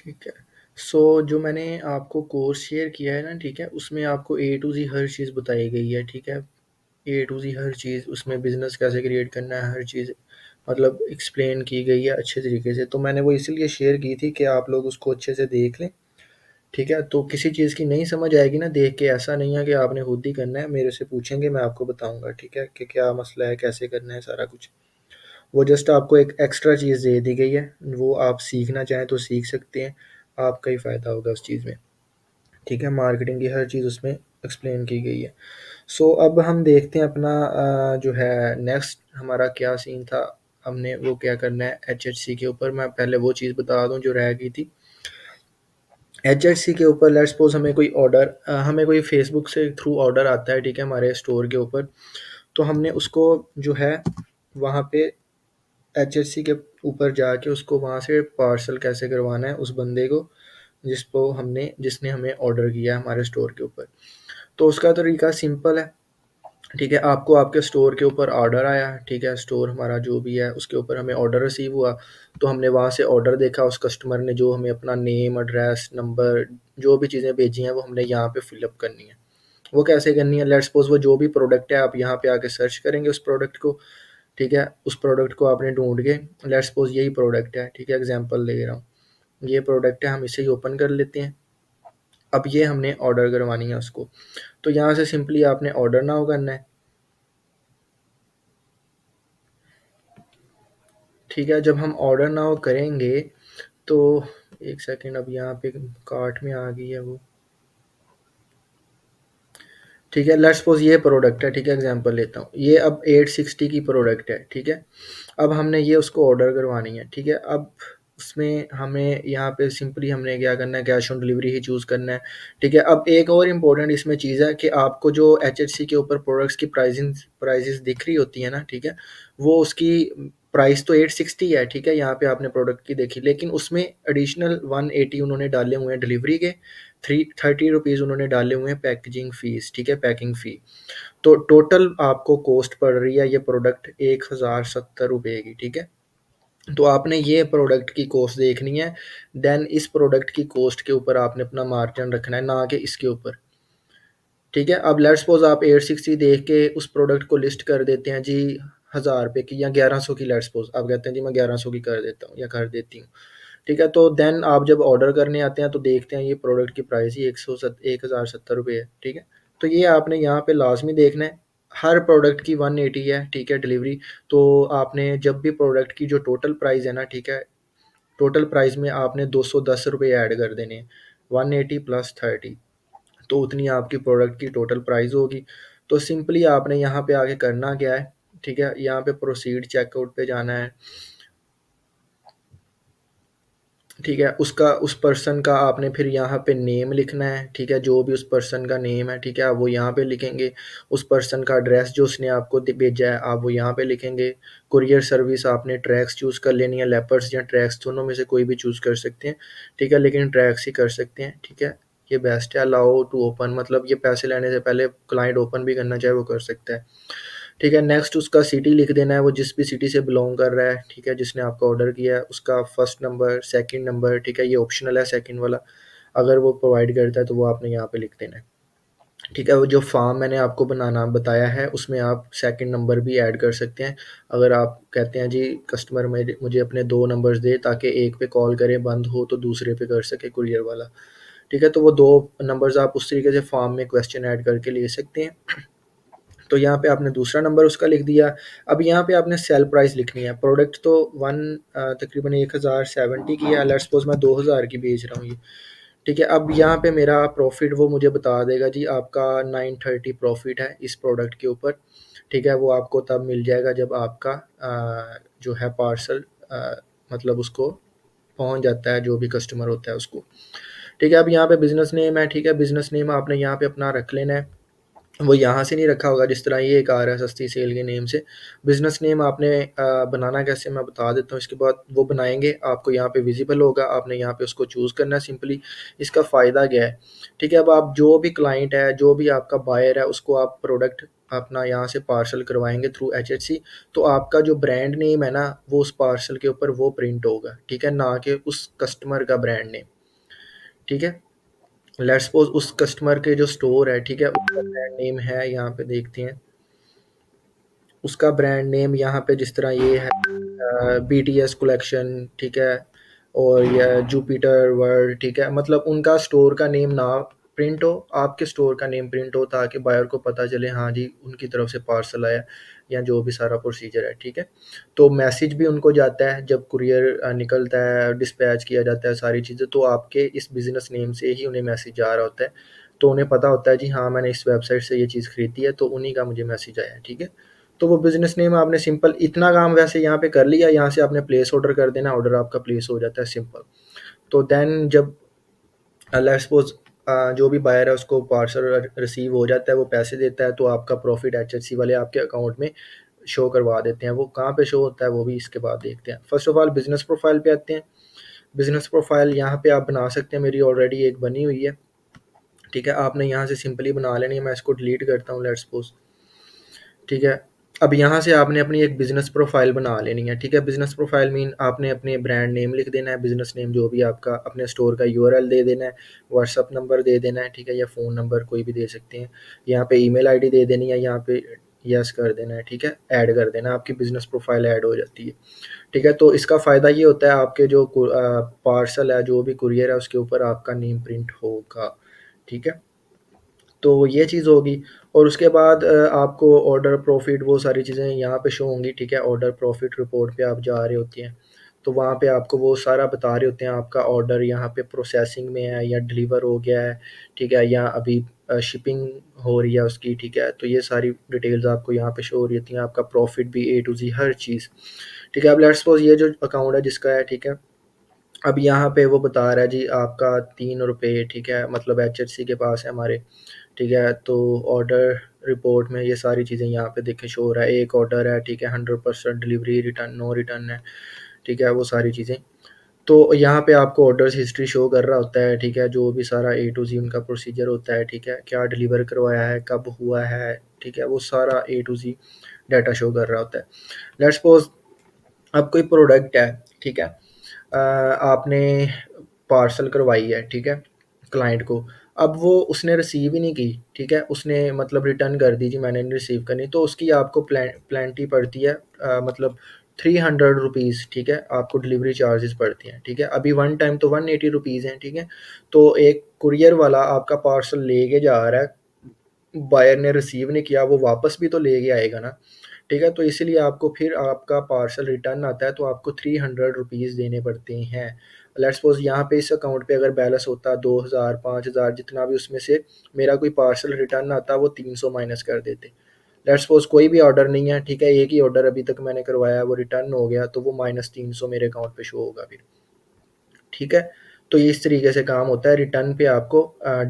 ठीक है। जो मैंने आपको कोर्स शेयर किया है ना, ठीक है, उसमें आपको ए टू ज़ी हर चीज़ बताई गई है, ठीक है। ए टू ज़ी हर चीज़, उसमें बिज़नेस कैसे क्रिएट करना है, हर चीज़ मतलब एक्सप्लेन की गई है अच्छे तरीके से। तो मैंने वो इसीलिए शेयर की थी कि आप लोग उसको अच्छे से देख लें, ठीक है। तो किसी चीज़ की नहीं समझ आएगी ना देख के, ऐसा नहीं है कि आपने खुद ही करना है, मेरे से पूछेंगे, मैं आपको बताऊँगा, ठीक है, कि क्या मसला है, कैसे करना है सारा कुछ। वो जस्ट आपको एक एक्स्ट्रा चीज़ दे दी गई है, वो आप सीखना चाहें तो सीख सकते हैं, आपका ही फ़ायदा होगा उस चीज़ में, ठीक है। मार्केटिंग की हर चीज़ उसमें एक्सप्लेन की गई है। अब हम देखते हैं अपना जो है नेक्स्ट हमारा क्या सीन था, हमने वो क्या करना है एचएचसी के ऊपर। मैं पहले वो चीज़ बता दूं जो रह गई थी। एचएचसी के ऊपर लेट्स सपोज हमें कोई ऑर्डर, हमें कोई फेसबुक से थ्रू ऑर्डर आता है, ठीक है, हमारे स्टोर के ऊपर। तो हमने उसको जो है वहाँ पे एचएचसी के ऊपर जाके उसको वहाँ से पार्सल कैसे करवाना है उस बंदे को जिसने हमें ऑर्डर किया है हमारे स्टोर के ऊपर। तो उसका तरीका सिंपल है, ठीक है। आपको आपके स्टोर के ऊपर ऑर्डर आया, ठीक है, स्टोर हमारा जो भी है उसके ऊपर हमें ऑर्डर रिसीव हुआ। तो हमने वहाँ से ऑर्डर देखा, उस कस्टमर ने जो हमें अपना नेम, एड्रेस, नंबर, जो भी चीज़ें भेजी हैं वो हमने यहाँ पे फिलअप करनी है। वो कैसे करनी है, लेट्स सपोज वो जो भी प्रोडक्ट है आप यहाँ पे आके सर्च करेंगे उस प्रोडक्ट को, ठीक है। उस प्रोडक्ट को आपने ढूंढ के, लेट्स सपोज यही प्रोडक्ट है, ठीक है, एग्जांपल ले रहा हूँ, ये प्रोडक्ट है, हम इसे ही ओपन कर लेते हैं। अब ये हमने ऑर्डर करवानी है उसको। तो यहाँ से सिंपली आपने ऑर्डर नाउ करना है, ठीक है। जब हम ऑर्डर नाउ करेंगे तो एक सेकेंड, अब यहाँ पे कार्ट में आ गई है वो, ठीक है। लेट्स सपोज ये प्रोडक्ट है, ठीक है, एग्जांपल लेता हूँ, ये अब 860 की प्रोडक्ट है, ठीक है। अब हमने ये उसको ऑर्डर करवानी है, ठीक है। अब उसमें हमें यहाँ पे सिंपली हमने क्या करना है, cash on delivery he choose करना है, ठीक है। अब एक और इम्पोर्टेंट इसमें चीज़ है कि आपको जो एचएचसी के ऊपर प्रोडक्ट्स की प्राइजेस दिख रही होती है ना, ठीक है, वो उसकी प्राइस तो 860 है, ठीक है, यहाँ पे आपने प्रोडक्ट की देखी, लेकिन उसमें एडिशनल 180 उन्होंने डाले हुए हैं डिलीवरी के, 30 रुपीज़ उन्होंने डाले हुए हैं पैकेजिंग फ़ीस, ठीक है, पैकिंग फ़ी। तो टोटल आपको कॉस्ट पड़ रही है ये प्रोडक्ट 1070 रुपये की, ठीक है। तो आपने ये प्रोडक्ट की कॉस्ट देखनी है, देन इस प्रोडक्ट की कॉस्ट के ऊपर आपने अपना मार्जिन रखना है, ना कि इसके ऊपर, ठीक है। अब लेट्स सपोज आप 860 देख के उस प्रोडक्ट को लिस्ट कर देते हैं जी 1000 रुपये की या 1100 की, लेट्स सपोज आप कहते हैं जी मैं 1100 की कर देता हूँ या कर देती हूँ, ठीक है। तो देन आप जब ऑर्डर करने आते हैं तो देखते हैं ये प्रोडक्ट की प्राइस ही 1070 रुपये है, ठीक है। तो ये आपने यहाँ पे लाजमी देखना है, हर प्रोडक्ट की 180 है, ठीक है, डिलीवरी। तो आपने जब भी प्रोडक्ट की जो टोटल प्राइस है ना, ठीक है, टोटल प्राइस में आपने 210 रुपये ऐड कर देने हैं, 180 प्लस 30, तो उतनी आपकी प्रोडक्ट की टोटल प्राइस होगी। तो सिंपली आपने यहाँ पे आके करना क्या है, ठीक है, यहाँ पे प्रोसीड चेकआउट पे जाना है, ठीक है। उसका उस पर्सन का आपने फिर यहाँ पे नेम लिखना है, ठीक है, जो भी उस पर्सन का नेम है, ठीक है, आप वो यहाँ पे लिखेंगे। उस पर्सन का एड्रेस जो उसने आपको भेजा है आप वो यहाँ पे लिखेंगे। कुरियर सर्विस आपने ट्रैक्स चूज़ कर लेनी है, लेपर्स या ट्रैक्स दोनों में से कोई भी चूज़ कर सकते हैं, ठीक है, लेकिन ट्रैक्स ही कर सकते हैं, ठीक है। ये बेस्ट है। अलाउ टू ओपन, मतलब ये पैसे लेने से पहले क्लाइंट ओपन भी करना चाहे वो कर सकता है, ठीक है। नेक्स्ट उसका सिटी लिख देना है, वो जिस भी सिटी से बिलोंग कर रहा है, ठीक है, जिसने आपका ऑर्डर किया है, उसका फर्स्ट नंबर, सेकंड नंबर, ठीक है, ये ऑप्शनल है सेकंड वाला, अगर वो प्रोवाइड करता है तो वो आपने यहाँ पे लिख देना है, ठीक है। वो जो फॉर्म मैंने आपको बनाना बताया है उसमें आप सेकंड नंबर भी ऐड कर सकते हैं। अगर आप कहते हैं जी कस्टमर मुझे अपने 2 नंबर्स दे ताकि एक पे कॉल करे बंद हो तो दूसरे पे कर सके कुरियर वाला, ठीक है, तो वो 2 नंबर्स आप उस तरीके से फॉर्म में क्वेश्चन ऐड करके ले सकते हैं। तो यहाँ पे आपने दूसरा नंबर उसका लिख दिया। अब यहाँ पे आपने सेल प्राइस लिखनी है। प्रोडक्ट तो तकरीबन 1070 की है, लेट्स सपोज मैं 2000 की बेच रहा हूँ ये, ठीक है। अब यहाँ पे मेरा प्रॉफिट वो मुझे बता देगा जी आपका 930 प्रॉफिट है इस प्रोडक्ट के ऊपर, ठीक है। वो आपको तब मिल जाएगा जब आपका जो है पार्सल मतलब उसको पहुँच जाता है, जो भी कस्टमर होता है उसको, ठीक है। अब यहाँ पे बिज़नेस नेम है, ठीक है, बिज़नेस नेम आपने यहाँ पे अपना रख लेना है। वो यहाँ से नहीं रखा होगा, जिस तरह ये एक आ रहा है सस्ती सेल के नेम से। बिज़नेस नेम आपने बनाना कैसे मैं बता देता हूँ, इसके बाद वो बनाएँगे आपको यहाँ पे विज़िबल होगा, आपने यहाँ पे उसको चूज़ करना है सिंपली। इसका फ़ायदा क्या है, ठीक है, अब आप जो भी क्लाइंट है, जो भी आपका बायर है, उसको आप प्रोडक्ट अपना यहाँ से पार्सल करवाएँगे थ्रू एचएचसी, तो आपका जो ब्रांड नेम है ना, वो उस पार्सल के ऊपर वो प्रिंट होगा, ठीक है, ना कि उस कस्टमर का ब्रांड नेम। ठीक है? लेट्स सपोज़ उस कस्टमर के जो स्टोर है, ठीक है? उसका ब्रांड नेम है, यहाँ पे देखते हैं, उसका ब्रांड नेम यहाँ पे जिस तरह ये है बीटीएस कलेक्शन, ठीक है? और या जुपिटर वर्ल्ड, ठीक है? मतलब उनका स्टोर का नेम ना प्रिंट हो, आपके स्टोर का नेम प्रिंट हो, ताकि बायर को पता चले हाँ जी, उनकी तरफ से पार्सल आया, या जो भी सारा प्रोसीजर है, ठीक है? तो मैसेज भी उनको जाता है जब कुरियर निकलता है, डिस्पैच किया जाता है सारी चीज़ें, तो आपके इस बिज़नेस नेम से ही उन्हें मैसेज जा रहा होता है। तो उन्हें पता होता है जी हाँ, मैंने इस वेबसाइट से ये चीज़ खरीदी है, तो उन्हीं का मुझे मैसेज आया है, ठीक है? तो वो बिज़नेस नेम आपने सिंपल इतना काम वैसे यहाँ पे कर लिया, यहाँ से आपने प्लेस ऑर्डर कर देना, ऑर्डर आपका प्लेस हो जाता है सिंपल। तो देन जब लेट्स सपोज़ जो भी बायर है उसको पार्सल रिसीव हो जाता है, वो पैसे देता है, तो आपका प्रॉफ़िट एचएससी वाले आपके अकाउंट में शो करवा देते हैं। वो कहाँ पे शो होता है वो भी इसके बाद देखते हैं। First of all business profile पे आते हैं। बिज़नेस प्रोफ़ाइल यहाँ पे आप बना सकते हैं, मेरी ऑलरेडी एक बनी हुई है, ठीक है? आपने यहाँ से सिंपली बना लेनी है, मैं इसको डिलीट करता हूँ लेट्स सपोज़, ठीक है? अब यहाँ से आपने अपनी एक बिज़नेस प्रोफ़ाइल बना लेनी है, ठीक है? बिज़नेस प्रोफ़ाइल मीन आपने अपने ब्रांड नेम लिख देना है, बिज़नेस नेम जो भी आपका, अपने स्टोर का यूआरएल दे देना है, व्हाट्सएप नंबर दे देना है, ठीक है? या फ़ोन नंबर कोई भी दे सकते हैं। यहाँ पे ईमेल आईडी दे देनी है, यहाँ पे येस कर देना है, ठीक है? ऐड कर देना है, आपकी बिज़नेस प्रोफ़ाइल ऐड हो जाती है, ठीक है? तो इसका फ़ायदा ये होता है आपके जो पार्सल है, जो भी कुरियर है, उसके ऊपर आपका नेम प्रिंट होगा, ठीक है? तो ये चीज़ होगी। और उसके बाद आपको ऑर्डर प्रॉफ़िट वो सारी चीज़ें यहाँ पे शो होंगी, ठीक है? ऑर्डर प्रॉफ़िट रिपोर्ट पे आप जा रहे होते हैं, तो वहाँ पे आपको वो सारा बता रहे होते हैं, आपका ऑर्डर यहाँ पे प्रोसेसिंग में है या डिलीवर हो गया है, ठीक है? या अभी शिपिंग हो रही है उसकी, ठीक है? तो ये सारी डिटेल्स आपको यहाँ पे शो हो रही होती हैं, आपका प्रॉफ़िट भी ए टू ज़ी हर चीज़, ठीक है? अब लेट्स सपोज़ ये जो अकाउंट है जिसका है, ठीक है? अब यहाँ पे वो बता रहा है जी आपका ₹3, ठीक है? मतलब एचएससी के पास है हमारे, ठीक है? तो ऑर्डर रिपोर्ट में ये सारी चीज़ें यहाँ पे देखें शो हो रहा है, एक ऑर्डर है, ठीक है? 100% डिलीवरी, रिटर्न, नो रिटर्न है, ठीक है? वो सारी चीज़ें। तो यहाँ पे आपको ऑर्डर्स हिस्ट्री शो कर रहा होता है, ठीक है? जो भी सारा ए टू ज़ी उनका प्रोसीजर होता है, ठीक है? क्या डिलीवर करवाया है, कब हुआ है, ठीक है? वो सारा ए टू ज़ी डाटा शो कर रहा होता है। लेट्स सपोज़ अब कोई प्रोडक्ट है, ठीक है? आपने पार्सल करवाई है, ठीक है? क्लाइंट को, अब वो उसने रिसीव ही नहीं की, ठीक है? उसने मतलब रिटर्न कर दी जी मैंने नहीं रिसीव करनी, तो उसकी आपको प्लेंटी पड़ती है, मतलब ₹300, ठीक है? आपको डिलीवरी चार्जेज़ पड़ती हैं, ठीक है? अभी वन टाइम तो ₹180 हैं, ठीक है? तो एक कुरियर वाला आपका पार्सल लेके जा रहा है, बायर ने रिसीव नहीं किया, वो वापस भी तो लेके आएगा ना, ठीक है? तो इसीलिए आपको फिर आपका पार्सल रिटर्न आता है, तो आपको ₹300 देने पड़ते हैं। लेट्स सपोज़ यहाँ पे इस अकाउंट पे अगर बैलेंस होता 2000 5000 जितना भी, उसमें से मेरा कोई पार्सल रिटर्न आता, वो 300 माइनस कर देते। लेट्स सपोज़ कोई भी ऑर्डर नहीं है, ठीक है? एक ही ऑर्डर अभी तक मैंने करवाया, वो रिटर्न हो गया, तो वो -300 मेरे अकाउंट पे शो होगा फिर। ठीक है? तो ये इस तरीके से काम होता है, रिटर्न पे आपको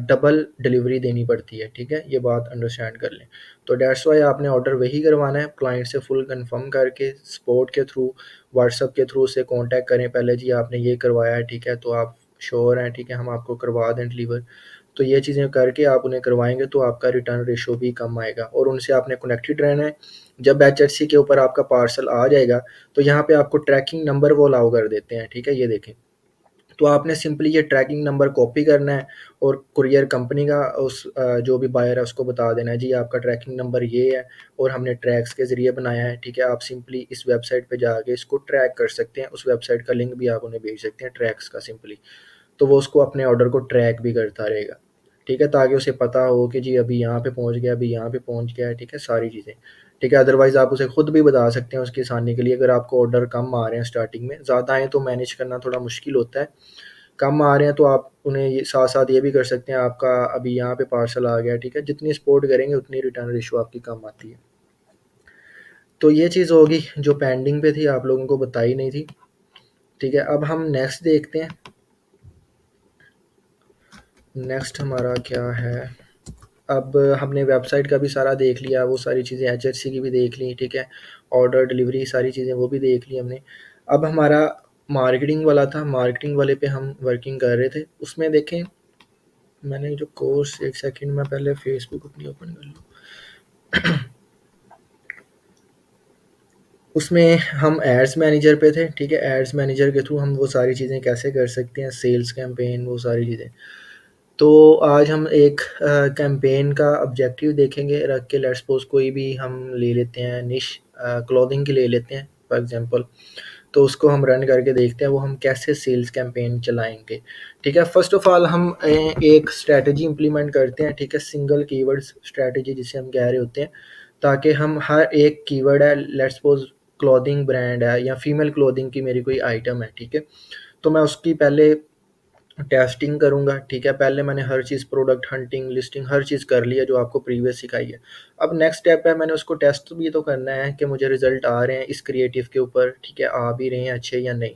डबल डिलीवरी देनी पड़ती है, ठीक है? ये बात अंडरस्टैंड कर लें। तो दैट्स व्हाई आपने ऑर्डर वही करवाना है, क्लाइंट से फुल कन्फर्म करके, सपोर्ट के थ्रू, व्हाट्सएप के थ्रू उससे कॉन्टैक्ट करें पहले, जी आपने ये करवाया है, ठीक है? तो आप श्योर हैं, ठीक है? हम आपको करवा दें डिलीवर। तो ये चीज़ें करके आप उन्हें करवाएँगे, तो आपका रिटर्न रेशियो भी कम आएगा, और उनसे आपने कनेक्टेड रहना है। जब एचएससी के ऊपर आपका पार्सल आ जाएगा, तो यहाँ पे आपको ट्रैकिंग नंबर वो अलाउ कर देते हैं, ठीक है? ये देखें। तो आपने सिंपली ये ट्रैकिंग नंबर कॉपी करना है, और कुरियर कंपनी का उस जो भी बायर है उसको बता देना है, जी आपका ट्रैकिंग नंबर ये है, और हमने ट्रैक्स के ज़रिए बनाया है, ठीक है? आप सिंपली इस वेबसाइट पे जाके इसको ट्रैक कर सकते हैं, उस वेबसाइट का लिंक भी आप उन्हें भेज सकते हैं ट्रैक्स का सिंपली। तो वो उसको अपने ऑर्डर को ट्रैक भी करता रहेगा, ठीक है? ताकि उसे पता हो कि जी अभी यहाँ पे पहुँच गया, अभी यहाँ पे पहुँच गया है, ठीक है? सारी चीज़ें, ठीक है? अदरवाइज़ आप उसे खुद भी बता सकते हैं उसकी आसानी के लिए, अगर आपको ऑर्डर कम आ रहे हैं स्टार्टिंग में, ज़्यादा आएँ तो मैनेज करना थोड़ा मुश्किल होता है। कम आ रहे हैं तो आप उन्हें ये साथ-साथ ये भी कर सकते हैं, आपका अभी यहाँ पे पार्सल आ गया, ठीक है? जितनी सपोर्ट करेंगे उतनी रिटर्न रेशियो आपकी कम आती है। तो ये चीज़ होगी जो पेंडिंग पे थी, आप लोगों को बताई नहीं थी, ठीक है? अब हम नेक्स्ट देखते हैं। नेक्स्ट हमारा क्या है? अब हमने वेबसाइट का भी सारा देख लिया, वो सारी चीज़ें एचएससी की भी देख ली, ठीक है? ऑर्डर, डिलीवरी सारी चीज़ें वो भी देख ली हमने। अब हमारा मार्केटिंग वाला था, मार्केटिंग वाले पे हम वर्किंग कर रहे थे। उसमें देखें, मैंने जो कोर्स, एक सेकंड में पहले फ़ेसबुक अपनी ओपन कर लूँ। उसमें हम एड्स मैनेजर पे थे, ठीक है? एड्स मैनेजर के थ्रू हम वो सारी चीज़ें कैसे कर सकते हैं, सेल्स कैंपेन वो सारी चीज़ें। तो आज हम एक कैंपेन का ऑब्जेक्टिव देखेंगे रख के, लेट्स सपोज़ कोई भी हम ले लेते हैं निश क्लॉथिंग की ले लेते हैं फॉर एग्ज़ाम्पल। तो उसको हम रन करके देखते हैं वो हम कैसे सेल्स कैंपेन चलाएँगे, ठीक है? फ़र्स्ट ऑफ़ ऑल हम एक स्ट्रैटेजी इम्प्लीमेंट करते हैं, ठीक है? सिंगल कीवर्ड्स स्ट्रैटेजी जिसे हम कह रहे होते हैं, ताकि हम हर एक कीवर्ड है, लेट्स सपोज़ क्लॉथिंग ब्रांड है या फीमेल क्लॉथिंग की मेरी कोई आइटम है, ठीक है? तो मैं उसकी पहले टेस्टिंग करूँगा, ठीक है? पहले मैंने हर चीज़ प्रोडक्ट हंटिंग, लिस्टिंग हर चीज़ कर ली है जो आपको प्रीवियस सिखाई है। अब नेक्स्ट स्टेप है मैंने उसको टेस्ट भी तो करना है कि मुझे रिज़ल्ट आ रहे हैं इस क्रिएटिव के ऊपर, ठीक है? आ भी रहे हैं अच्छे या नहीं।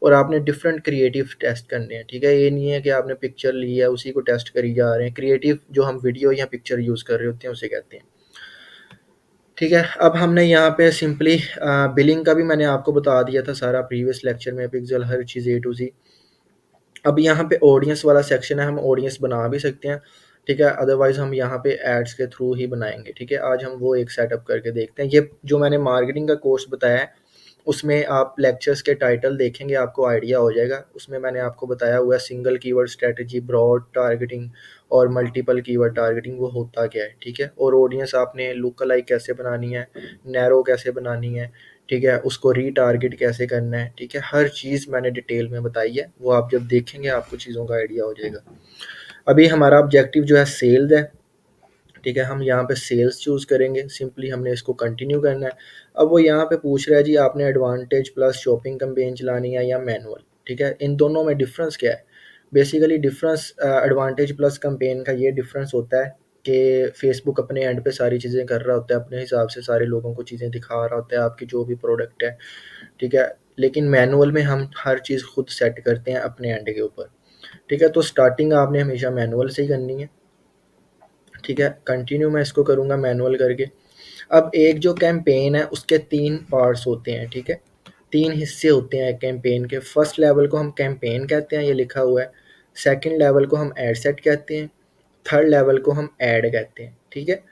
और आपने डिफरेंट क्रिएटिव टेस्ट करने हैं, ठीक है? ये नहीं है कि आपने पिक्चर ली है उसी को टेस्ट करी जा रहे हैं। क्रिएटिव जो हम वीडियो या पिक्चर यूज़ कर रहे होते हैं उसे कहते हैं। ठीक है, अब हमने यहाँ पे सिंपली बिलिंग का भी मैंने आपको बता दिया था सारा प्रीवियस लेक्चर में, पिक्सेल हर चीज़ ए टू ज़ेड। अब यहाँ पे ऑडियंस वाला सेक्शन है, हम ऑडियंस बना भी सकते हैं, ठीक है? अदरवाइज़ हम यहाँ पे एड्स के थ्रू ही बनाएँगे, ठीक है? आज हम वो एक सेटअप करके देखते हैं। ये जो मैंने मार्केटिंग का कोर्स बताया है, उसमें आप लेक्चर्स के टाइटल देखेंगे, आपको आइडिया हो जाएगा। उसमें मैंने आपको बताया हुआ है single keyword strategy, broad targeting और मल्टीपल कीवर्ड टारगेटिंग वो होता क्या है, ठीक है? और ऑडियंस आपने लुक अलाइक कैसे बनानी है, नैरो कैसे बनानी है, ठीक है? उसको रीटारगेट कैसे करना है, ठीक है? हर चीज़ मैंने डिटेल में बताई है, वो आप जब देखेंगे आपको चीज़ों का आइडिया हो जाएगा। अभी हमारा ऑब्जेक्टिव जो है सेल्स है, ठीक है? हम यहाँ पे सेल्स चूज़ करेंगे, सिंपली हमने इसको कंटिन्यू करना है। अब वो यहाँ पे पूछ रहा है जी आपने एडवांटेज प्लस शॉपिंग कैंपेन चलानी है या मैनुअल, ठीक है? इन दोनों में डिफ़रेंस क्या है? Basically difference advantage plus campaign का ये डिफ़रेंस होता है कि फ़ेसबुक अपने एंड पे सारी चीज़ें कर रहा होता है, अपने हिसाब से सारे लोगों को चीज़ें दिखा रहा होता है, आपकी जो भी प्रोडक्ट है, ठीक है? लेकिन मैनुअल में हम हर चीज़ खुद सेट करते हैं अपने एंड के ऊपर, ठीक है? तो स्टार्टिंग आपने हमेशा मैनुअल से ही करनी है, ठीक है? कंटिन्यू मैं इसको करूँगा मैनुअल करके। अब एक जो कैंपेन है उसके 3 पार्ट्स होते हैं, ठीक है? 3 हिस्से होते हैं कैंपेन के। फर्स्ट लेवल को हम कैंपेन कहते हैं, ये लिखा हुआ है। सेकंड लेवल को हम एड सेट कहते हैं। थर्ड लेवल को हम ऐड कहते हैं, ठीक है?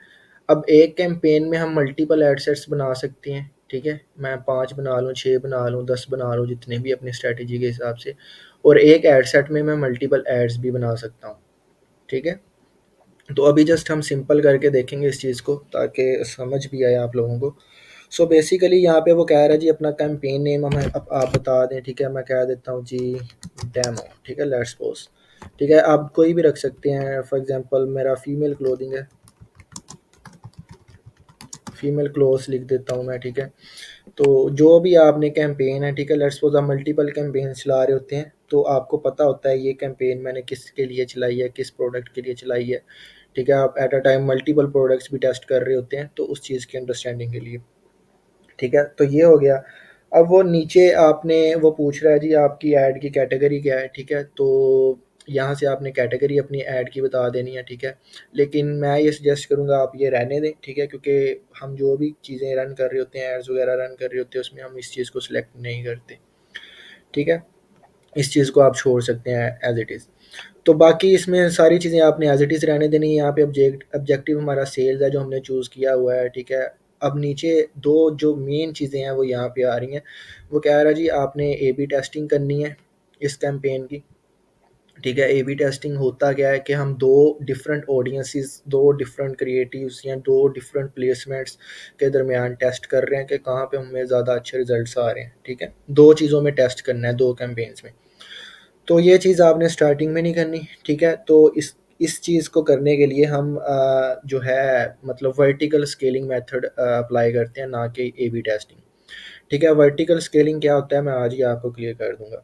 अब एक कैंपेन में हम मल्टीपल एड सेट्स बना सकते हैं, ठीक है? मैं 5 बना लूँ, 6 बना लूँ, 10 बना लूँ, जितने भी अपनी स्ट्रैटेजी के हिसाब से। और एक एड सेट में मैं मल्टीपल एड्स भी बना सकता हूँ, ठीक है? तो अभी जस्ट हम सिंपल करके देखेंगे इस चीज़ को ताकि समझ भी आए आप लोगों को। सो बेसिकली यहाँ पे वो कह रहा है जी अपना कैंपेन नेम हमें आप बता दें, ठीक है? मैं कह देता हूँ जी डेमो, ठीक है? लेट्स सपोज़, ठीक है? आप कोई भी रख सकते हैं, फॉर एग्ज़ाम्पल मेरा फीमेल क्लोथिंग है, फीमेल क्लोथ्स लिख देता हूँ मैं, ठीक है? तो जो भी आपने कैंपेन है, ठीक है? लेट्स सपोज़ आप मल्टीपल कैंपेन चला रहे होते हैं, तो आपको पता होता है ये कैंपेन मैंने किसके लिए चलाई है, किस प्रोडक्ट के लिए चलाई है, ठीक है? आप at a time multiple products भी टेस्ट कर रहे होते हैं, तो उस चीज़ की अंडरस्टैंडिंग के लिए, ठीक है? तो ये हो गया। अब वो नीचे आपने वो पूछ रहा है जी आपकी ऐड की कैटेगरी क्या है, ठीक है? तो यहाँ से आपने कैटेगरी अपनी ऐड की बता देनी है, ठीक है? लेकिन मैं ये सजेस्ट करूँगा आप ये रहने दें, ठीक है? क्योंकि हम जो भी चीज़ें रन कर रहे होते हैं, एड्स वगैरह रन कर रहे होते हैं, उसमें हम इस चीज़ को सिलेक्ट नहीं करते, ठीक है? इस चीज़ को आप छोड़ सकते हैं एज़ इट इज़। तो बाकी इसमें सारी चीज़ें आपने एज़ इट इज़ रहने देनी है। यहाँ पे ऑब्जेक्टिव हमारा सेल्स है जो हमने चूज़ किया हुआ है, ठीक है? अब नीचे 2 जो मेन चीज़ें हैं वो यहाँ पे आ रही हैं। वो कह रहा है जी आपने ए-बी टेस्टिंग करनी है इस कैंपेन की, ठीक है? ए-बी टेस्टिंग होता क्या है कि हम 2 डिफरेंट ऑडियंसेस, 2 डिफरेंट क्रिएटिव्स या 2 डिफरेंट प्लेसमेंट्स के दरमियान टेस्ट कर रहे हैं कि कहाँ पे हमें ज़्यादा अच्छे रिज़ल्ट्स आ रहे हैं, ठीक है? 2 चीज़ों में टेस्ट करना है 2 कैंपेन्स में। तो ये चीज़ आपने स्टार्टिंग में नहीं करनी, ठीक है? तो इस चीज़ को करने के लिए हम जो है मतलब वर्टिकल स्केलिंग मेथड अप्लाई करते हैं, ना कि ए-बी टेस्टिंग, ठीक है? वर्टिकल स्केलिंग क्या होता है मैं आज ही आपको क्लियर कर दूँगा,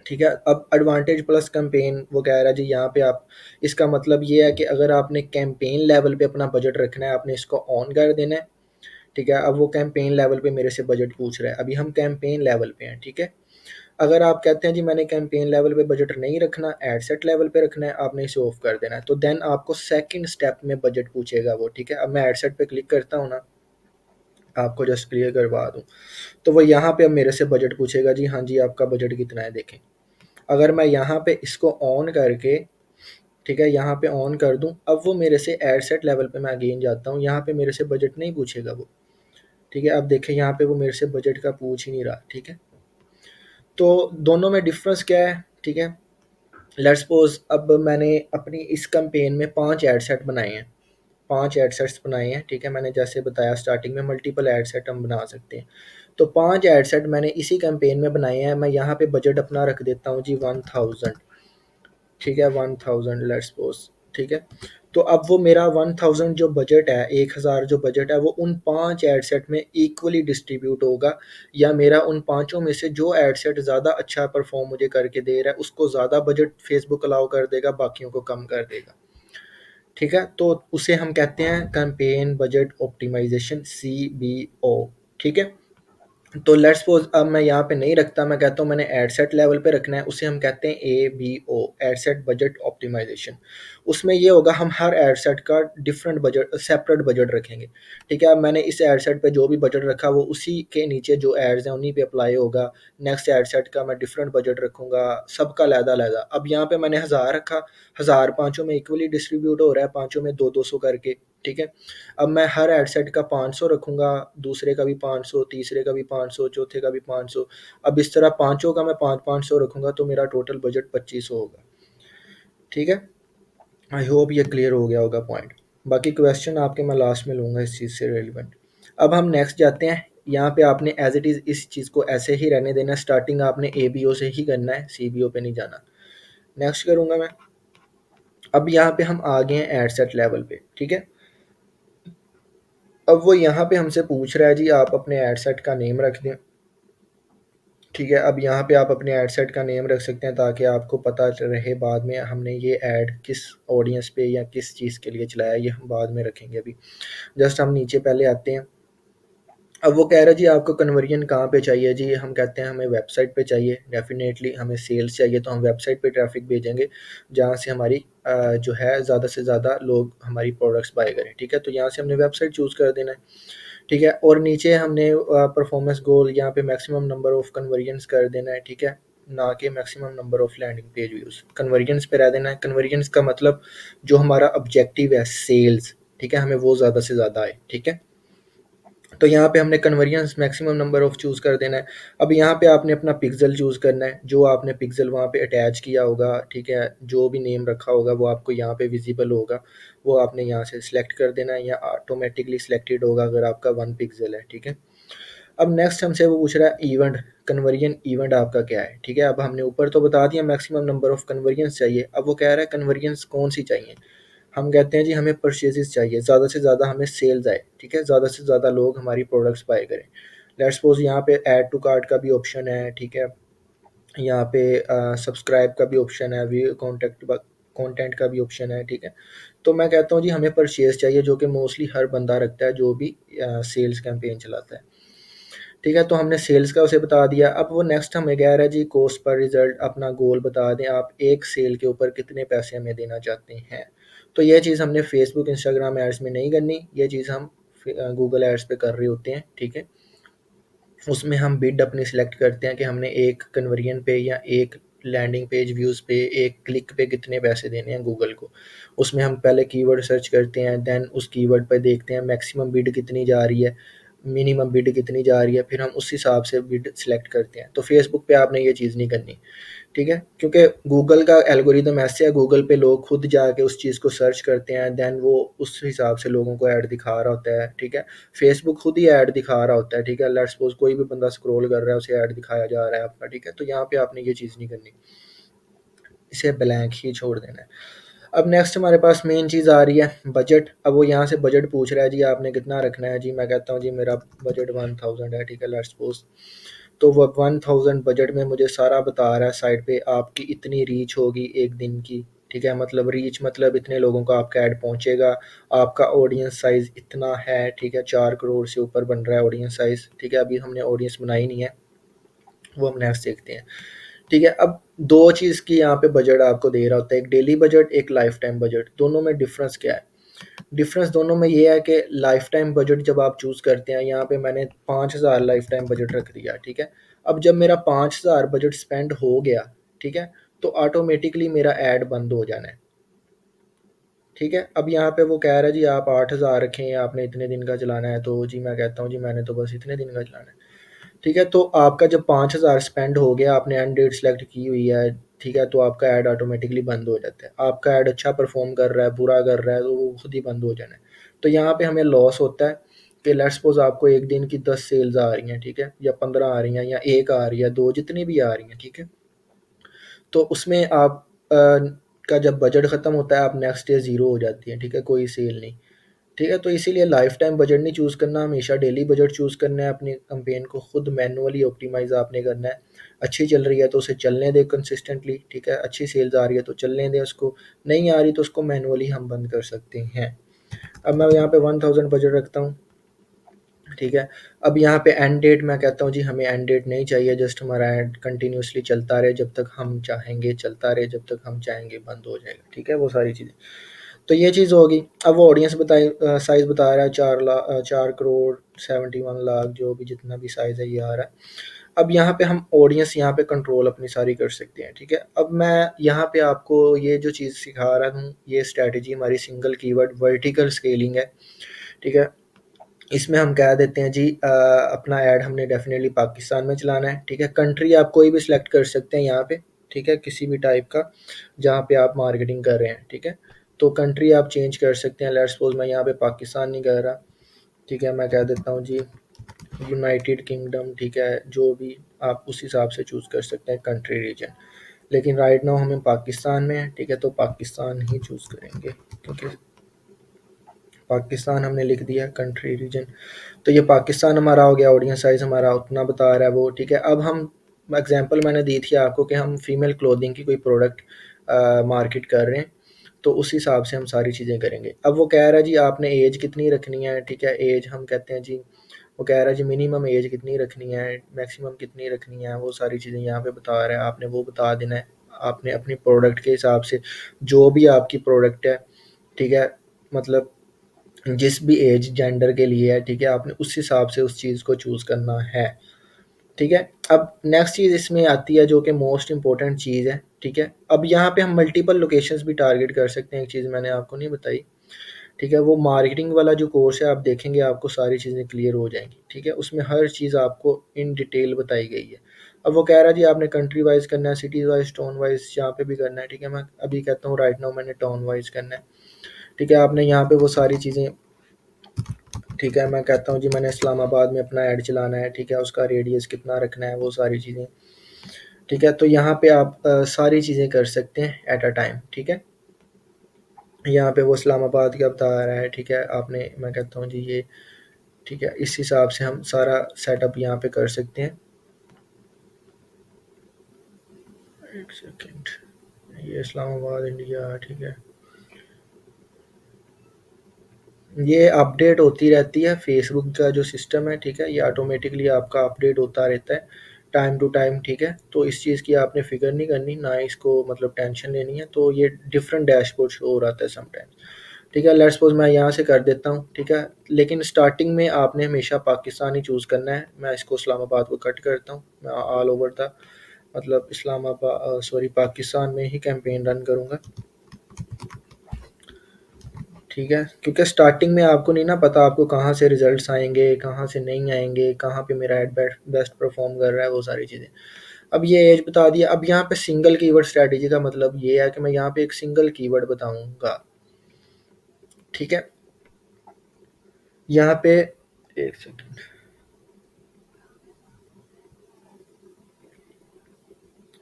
ठीक है? अब एडवांटेज प्लस कैंपेन वो कह रहा है जी यहाँ पे आप इसका मतलब ये है कि अगर आपने कैंपेन लेवल पे अपना बजट रखना है, आपने इसको ऑन कर देना है, ठीक है? अब वो कैंपेन लेवल पे मेरे से बजट पूछ रहा है, अभी हम कैंपेन लेवल पे हैं, ठीक है? अगर आप कहते हैं जी मैंने कैंपेन लेवल पे बजट नहीं रखना, एड सेट लेवल पे रखना है, आपने इसे ऑफ कर देना है। तो देन आपको सेकंड स्टेप में बजट पूछेगा वो, ठीक है? अब मैं एड सेट पे क्लिक करता हूँ ना, आपको जस्ट क्लियर करवा दूँ, तो वो यहाँ पे अब मेरे से बजट पूछेगा जी हाँ जी, आपका बजट कितना है देखें। अगर मैं यहाँ पे इसको ऑन करके, ठीक है, यहाँ पे ऑन कर दूँ, अब वो मेरे से एड सेट लेवल पे मैं अगेन जाता हूँ, यहाँ पे मेरे से बजट नहीं पूछेगा वो, ठीक है, अब देखें यहाँ पे वो मेरे से बजट का पूछ ही नहीं रहा, ठीक है। तो दोनों में डिफरेंस क्या है, ठीक है। लेट्स सपोज अब मैंने अपनी इस कैंपेन में 5 एड सेट बनाए हैं, 5 एड सेट्स बनाए हैं, ठीक है। मैंने जैसे बताया स्टार्टिंग में मल्टीपल एड सेट हम बना सकते हैं। तो 5 एड सेट मैंने इसी कैंपेन में बनाए हैं। मैं यहाँ पे बजट अपना रख देता हूँ जी 1000, ठीक है, 1000 लेट्स सपोज, ठीक है। तो अब वो मेरा 1000 जो बजट है, 1000 जो बजट है, वो उन 5 एड सेट में इक्वली डिस्ट्रीब्यूट होगा, या मेरा उन पाँचों में से जो एड सेट ज़्यादा अच्छा परफॉर्म मुझे करके दे रहा है उसको ज़्यादा बजट फेसबुक अलाउ कर देगा, बाकियों को कम कर देगा, ठीक है। तो उसे हम कहते हैं कैंपेन बजट ऑप्टिमाइजेशन, CBO, ठीक है। तो लेट्स सपोज अब मैं यहाँ पे नहीं रखता, मैं कहता हूँ मैंने एड सेट लेवल पे रखना है, उसे हम कहते हैं ABO, ad set budget optimization. उसमें ये होगा हम हर एड सेट का डिफरेंट बजट, सेपरेट बजट रखेंगे, ठीक है। अब मैंने इस एड सेट पे जो भी बजट रखा वो उसी के नीचे जो एड्स हैं उन्हीं पे अप्लाई होगा। नेक्स्ट एड सेट का मैं डिफरेंट बजट रखूंगा, सबका लहदा-लहदा। अब यहाँ पे मैंने 1000 रखा, 1000 पाँचों में इक्वली डिस्ट्रीब्यूट हो रहा है, पाँचों में 2-200 करके, ठीक है। अब मैं हर एड सेट का 500 रखूँगा, दूसरे का भी 500, तीसरे का भी 500, चौथे का भी 500। अब इस तरह पाँचों का मैं 5-500 रखूँगा तो मेरा टोटल बजट 2500 होगा, ठीक है। आई होप ये क्लियर हो गया होगा पॉइंट। बाकी क्वेश्चन आपके मैं लास्ट में लूँगा इस चीज़ से रिलेवेंट। अब हम नेक्स्ट जाते हैं। यहाँ पे आपने एज़ इट इज़ इस चीज़ को ऐसे ही रहने देना है, स्टार्टिंग आपने ABO से ही करना है, CBO पे नहीं जाना। नेक्स्ट करूँगा मैं। अब यहाँ पे हम आ गए हैं एड सेट लेवल पे, ठीक है। अब वो यहाँ पे हमसे पूछ रहा है जी आप अपने एड सेट का नेम रख दें, ठीक है। अब यहाँ पे आप अपने एड सेट का नेम रख सकते हैं ताकि आपको पता रहे बाद में हमने ये ऐड किस ऑडियंस पे या किस चीज़ के लिए चलाया है, ये हम बाद में रखेंगे। अभी जस्ट हम नीचे पहले आते हैं। अब वो कह रहा है जी आपको कन्वर्जन कहाँ पे चाहिए जी, हम कहते हैं हमें वेबसाइट पे चाहिए, डेफिनेटली हमें सेल्स चाहिए, तो हम वेबसाइट पे ट्रैफिक भेजेंगे जहाँ से हमारी जो है ज़्यादा से ज़्यादा लोग हमारी प्रोडक्ट्स बाय करें, ठीक है। तो यहाँ से हमने वेबसाइट चूज़ कर देना है, ठीक है। और नीचे हमने परफॉर्मेंस गोल यहाँ पे मैक्सिमम नंबर ऑफ कन्वर्जन्स कर देना है, ठीक है, ना कि maximum number of landing page views. Conversions पे रह देना है। कन्वर्जन्स का मतलब जो हमारा ऑब्जेक्टिव है सेल्स, ठीक है, हमें वो ज़्यादा से ज़्यादा आए, ठीक है। तो यहाँ पे हमने convergence maximum number of choose कर देना है। अब यहाँ पे आपने अपना पिक्सल चूज़ करना है, जो आपने पिक्सल वहाँ पे अटैच किया होगा, ठीक है, जो भी नेम रखा होगा वो आपको यहाँ पे विजिबल होगा, वो आपने यहाँ से सिलेक्ट कर देना है, या ऑटोमेटिकली सिलेक्टेड होगा अगर आपका 1 पिक्सल है, ठीक है। अब नेक्स्ट हमसे वो पूछ रहा है इवेंट, कन्वर्जन इवेंट आपका क्या है, ठीक है। अब हमने ऊपर तो बता दिया मैक्सिमम नंबर ऑफ कन्वर्जन्स चाहिए, अब वो कह रहा है कन्वर्जन्स कौन सी चाहिए। हम कहते हैं जी हमें परचेजेस चाहिए, ज़्यादा से ज़्यादा हमें सेल्स आए, ठीक है, ज़्यादा से ज़्यादा लोग हमारी प्रोडक्ट्स बाय करें। लेट्स सपोज यहाँ पे ऐड टू कार्ट का भी ऑप्शन है, ठीक है। यहाँ पे सब्सक्राइब का भी ऑप्शन है, व्यू कॉन्टेक्ट कंटेंट का भी ऑप्शन है, ठीक है। तो मैं कहता हूँ जी हमें परचेज चाहिए, जो कि मोस्टली हर बंदा रखता है जो भी सेल्स कैंपेन चलाता है, ठीक है। तो हमने सेल्स का उसे बता दिया। अब वो नेक्स्ट हमें कह रहा है जी कॉस्ट पर रिजल्ट, अपना गोल बता दें, आप एक सेल के ऊपर कितने पैसे हमें देना चाहते हैं। तो ये चीज़ हमने फेसबुक इंस्टाग्राम एड्स में नहीं करनी, ये चीज़ हम गूगल एड्स पे कर रहे होते हैं, ठीक है। उसमें हम बिड अपनी सिलेक्ट करते हैं कि हमने एक कन्वर्जन पे या एक लैंडिंग पेज व्यूज़ पे, एक क्लिक पे कितने पैसे देने हैं गूगल को। उसमें हम पहले कीवर्ड सर्च करते हैं, देन उस कीवर्ड पे देखते हैं मैक्सिमम बिड कितनी जा रही है, मिनिमम बिड कितनी जा रही है, फिर हम उस हिसाब से बिड सिलेक्ट करते हैं। तो फेसबुक पे आपने ये चीज़ नहीं करनी, ठीक है, क्योंकि गूगल का एल्गोरिदम ऐसे है, गूगल पे लोग खुद जाके उस चीज़ को सर्च करते हैं, देन वो उस हिसाब से लोगों को ऐड दिखा रहा होता है, ठीक है। फेसबुक खुद ही ऐड दिखा रहा होता है, ठीक है। लेट्स सपोज कोई भी बंदा स्क्रॉल कर रहा है उसे ऐड दिखाया जा रहा है आपका, ठीक है। तो यहाँ पे आपने ये चीज़ नहीं करनी, इसे ब्लैंक ही छोड़ देना है। अब नेक्स्ट हमारे पास मेन चीज़ आ रही है बजट। अब वो यहाँ से बजट पूछ रहा है जी आपने कितना रखना है जी, मैं कहता हूँ जी मेरा बजट 1000 है, ठीक है, लेट्स सपोज। तो वो 1000 बजट में मुझे सारा बता रहा है साइड पे, आपकी इतनी रीच होगी एक दिन की, ठीक है। मतलब रीच मतलब इतने लोगों को आपका ऐड पहुंचेगा, आपका ऑडियंस साइज़ इतना है, ठीक है, 4 करोड़ से ऊपर बन रहा है ऑडियंस साइज़, ठीक है। अभी हमने ऑडियंस बनाई नहीं है, वो हम नेक्स्ट देखते हैं, ठीक है। अब दो चीज़ की यहाँ पे बजट आपको दे रहा होता है, एक डेली बजट, एक लाइफ टाइम बजट। दोनों में डिफरेंस क्या है? डिफरेंस दोनों में ये है कि लाइफ टाइम बजट जब आप चूज़ करते हैं, यहाँ पे मैंने 5000 लाइफ टाइम बजट रख दिया, ठीक है। अब जब मेरा 5000 बजट स्पेंड हो गया, ठीक है, तो ऑटोमेटिकली मेरा ऐड बंद हो जाना है, ठीक है? अब यहाँ पे वो कह रहा है जी आप 8,000 रखें, आपने इतने दिन का चलाना है, तो जी मैं कहता हूँ जी मैंने तो बस इतने दिन का चलाना है। ठीक है? तो आपका जब 5,000 स्पेंड हो गया, आपने एंड डेट सेलेक्ट की हुई है, ठीक है? तो आपका ऐड ऑटोमेटिकली बंद हो जाता है। आपका ऐड अच्छा परफ़ॉर्म कर रहा है, बुरा कर रहा है, तो वो खुद ही बंद हो जाना है। तो यहाँ पे हमें लॉस होता है कि लेट्स सपोज़ आपको एक दिन की 10 सेल्स आ रही हैं, ठीक है? या 15 आ रही हैं या 1 आ रही है, 2 जितनी भी आ रही हैं, ठीक है? तो उसमें आप का जब बजट ख़त्म होता है, आप नेक्स्ट डे ज़ीरो हो जाती है, ठीक है? कोई सेल नहीं। ठीक है? तो इसीलिए लाइफ़ टाइम बजट नहीं चूज़ करना, हमेशा डेली बजट चूज़ करना है, अपनी कैंपेन को खुद मैनुअली ऑप्टिमाइज़ आपने करना है। अच्छी चल रही है तो उसे चलने दें कंसिस्टेंटली, ठीक है? अच्छी सेल्स आ रही है तो चलने दें उसको, नहीं आ रही तो उसको मैनुअली हम बंद कर सकते हैं। अब मैं यहाँ पे 1000 बजट रखता हूँ, ठीक है? अब यहाँ पे एंड डेट मैं कहता हूँ जी हमें एंड डेट नहीं चाहिए, जस्ट हमारा ऐड कंटिन्यूअसली चलता रहे जब तक हम चाहेंगे, चलता रहे जब तक हम चाहेंगे, बंद हो जाएगा, ठीक है? वो सारी चीज़ें। तो ये चीज़ होगी। अब वो ऑडियंस साइज़ बता रहा है 4 करोड़ 71 लाख जो भी जितना भी साइज़ है ये आ रहा है। अब यहाँ पे हम ऑडियंस यहाँ पे कंट्रोल अपनी सारी कर सकते हैं, ठीक है? अब मैं यहाँ पे आपको ये जो चीज़ सिखा रहा हूँ, ये स्ट्रैटेजी हमारी सिंगल कीवर्ड वर्टिकल स्केलिंग है, ठीक है? इसमें हम कह देते हैं जी अपना ऐड हमने डेफ़िनेटली पाकिस्तान में चलाना है, ठीक है? कंट्री आप कोई भी सिलेक्ट कर सकते हैं यहाँ पे, ठीक है? किसी भी टाइप का, जहाँ पे आप मार्केटिंग कर रहे हैं, ठीक है? तो कंट्री आप चेंज कर सकते हैं, लेट्स सपोज़ मैं यहाँ पे पाकिस्तान नहीं कर रहा, ठीक है? मैं कह देता हूँ जी यूनाइटेड किंगडम, ठीक है? जो भी आप उस हिसाब से चूज़ कर सकते हैं कंट्री रीजन। लेकिन राइट नाउ हमें पाकिस्तान में है, ठीक है? तो पाकिस्तान ही चूज़ करेंगे, क्योंकि पाकिस्तान हमने लिख दिया कंट्री रीजन। तो ये पाकिस्तान हमारा हो गया, ऑडियंस साइज़ हमारा उतना बता रहा है वो, ठीक है? अब हम एग्ज़ाम्पल मैंने दी थी आपको कि हम फीमेल क्लोथिंग की कोई प्रोडक्ट मार्केट कर रहे हैं, तो उस हिसाब से हम सारी चीज़ें करेंगे। अब वो कह रहा है जी आपने ऐज कितनी रखनी है, ठीक है? ऐज हम कहते हैं जी, वो कह रहा है जी मिनिमम ऐज कितनी रखनी है, मैक्सिमम कितनी रखनी है, वो सारी चीज़ें यहाँ पे बता रहा है, आपने वो बता देना है। आपने अपनी प्रोडक्ट के हिसाब से, जो भी आपकी प्रोडक्ट है, ठीक है? मतलब जिस भी एज जेंडर के लिए है, ठीक है? आपने उस हिसाब से उस चीज़ को चूज़ करना है, ठीक है? अब नेक्स्ट चीज़ इसमें आती है जो कि मोस्ट इम्पोर्टेंट चीज़ है, ठीक है? अब यहाँ पे हम मल्टीपल लोकेशंस भी टारगेट कर सकते हैं, एक चीज़ मैंने आपको नहीं बताई, ठीक है? वो मार्केटिंग वाला जो कोर्स है आप देखेंगे आपको सारी चीज़ें क्लियर हो जाएँगी, ठीक है? उसमें हर चीज़ आपको इन डिटेल बताई गई है। अब वो कह रहा है जी आपने कंट्री वाइज़ करना है, सिटी वाइज़, टाउन वाइज़ जहाँ पे भी करना है, ठीक है? मैं अभी कहता हूँ राइट नाउ मैंने टाउन वाइज़ करना है, ठीक है? आपने यहाँ पे वो सारी चीज़ें, ठीक है? मैं कहता हूँ जी मैंने इस्लामाबाद में अपना ऐड चलाना है, ठीक है? उसका रेडियस कितना रखना है, वो सारी चीज़ें, ठीक है? तो यहाँ पे आप सारी चीज़ें कर सकते हैं एट अ टाइम, ठीक है? यहाँ पे वो इस्लामाबाद का बता रहा है, ठीक है? आपने, मैं कहता हूँ जी ये, ठीक है? इस हिसाब से हम सारा सेटअप यहाँ पे कर सकते हैं। एक सेकंड, ये इस्लामाबाद इंडिया, ठीक है? ये अपडेट होती रहती है, फेसबुक का जो सिस्टम है, ठीक है? ये ऑटोमेटिकली आपका अपडेट होता रहता है टाइम टू टाइम, ठीक है? तो इस चीज़ की आपने फ़िक्र नहीं करनी, ना इसको मतलब टेंशन लेनी है, तो ये डिफरेंट डैशबोर्ड शो हो रहा है समटाइम्स, ठीक है? लेट्स सपोज़ मैं यहाँ से कर देता हूँ, ठीक है? लेकिन स्टार्टिंग में आपने हमेशा पाकिस्तान ही चूज़ करना है। मैं इसको इस्लामाबाद को कट करता हूँ, मैं ऑल ओवर था मतलब सॉरी पाकिस्तान में ही कैंपेन रन करूँगा। ठीक है? क्योंकि स्टार्टिंग में आपको नहीं ना पता आपको कहाँ से रिज़ल्ट्स आएँगे, कहाँ से नहीं आएँगे, कहाँ पे मेरा ऐड बेस्ट परफ़ॉर्म कर रहा है, वो सारी चीज़ें। अब ये ऐज बता दिया, अब यहाँ पे सिंगल कीवर्ड स्ट्रैटेजी का मतलब ये है कि मैं यहाँ पे एक सिंगल कीवर्ड बताऊँगा, ठीक है? यहाँ पे 1 सेकंड।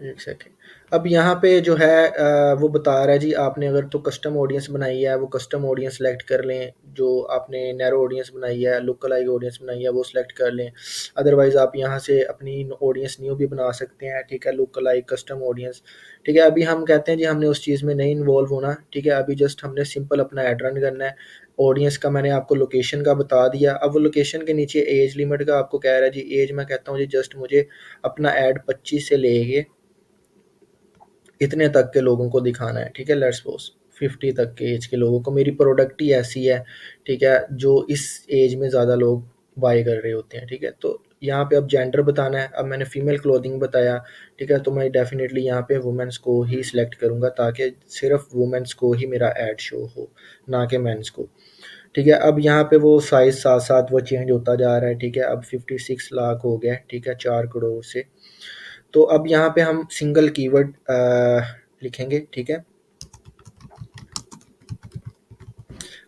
एक सेकंड। अब यहाँ पे जो है वो बता रहा है जी आपने अगर तो कस्टम ऑडियंस बनाई है, वो कस्टम ऑडियंस सेलेक्ट कर लें, जो आपने नैरो ऑडियंस बनाई है, लुक अलाइक ऑडियंस बनाई है, वो सेलेक्ट कर लें। अदरवाइज़ आप यहाँ से अपनी ऑडियंस न्यू भी बना सकते हैं, ठीक है? लुक अलाइक कस्टम ऑडियंस, ठीक है? अभी हम कहते हैं जी हमने उस चीज़ में नहीं इन्वॉल्व होना, ठीक है? अभी जस्ट हमने सिंपल अपना ऐड रन करना है। ऑडियंस का मैंने आपको लोकेशन का बता दिया, अब वो लोकेशन के नीचे एज लिमिट का आपको कह रहा है जी, एज मैं कहता हूँ जी जस्ट मुझे अपना ऐड 25 से लेके इतने तक के लोगों को दिखाना है, ठीक है? लेट्स सपोज़ 50 तक के एज के लोगों को, मेरी प्रोडक्ट ही ऐसी है, ठीक है? जो इस एज में ज़्यादा लोग बाय कर रहे होते हैं, ठीक है? तो यहाँ पे अब जेंडर बताना है। अब मैंने फीमेल क्लोथिंग बताया, ठीक है, तो मैं डेफ़िनेटली यहाँ पे वुमेन्स को ही सिलेक्ट करूँगा ताकि सिर्फ़ वुमेन्स को ही मेरा ऐड शो हो, ना कि मेंस को। ठीक है, अब यहाँ पे वो साइज़ साथ-साथ वो चेंज होता जा रहा है, ठीक है, अब 56 लाख हो गया है, ठीक है, 4 करोड़ से। तो अब यहाँ पे हम सिंगल कीवर्ड लिखेंगे, ठीक है।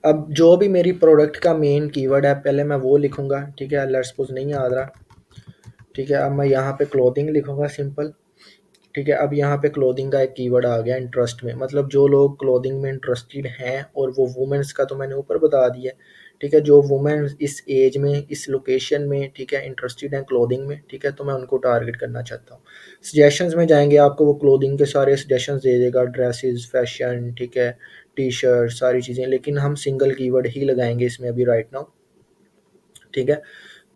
अब जो भी मेरी प्रोडक्ट का मेन कीवर्ड है पहले मैं वो लिखूँगा, ठीक है, लेट्स सपोज़ नहीं आ रहा, ठीक है, अब मैं यहाँ पे क्लोथिंग लिखूँगा सिंपल, ठीक है। अब यहाँ पे क्लोथिंग का एक कीवर्ड आ गया इंटरेस्ट में, मतलब जो लोग क्लोथिंग में इंटरेस्टेड हैं, और वो वुमेन्स का तो मैंने ऊपर बता दिया, ठीक है, जो वुमेन इस एज में, इस लोकेशन में, ठीक है, इंटरेस्टेड हैं क्लोथिंग में, ठीक है, तो मैं उनको टारगेट करना चाहता हूँ। सजेशंस में जाएंगे, आपको वो क्लोथिंग के सारे सजेशंस दे देगा, ड्रेसेस, फैशन, ठीक है, टी शर्ट, सारी चीज़ें, लेकिन हम सिंगल कीवर्ड ही लगाएंगे इसमें अभी राइट नाउ, ठीक है।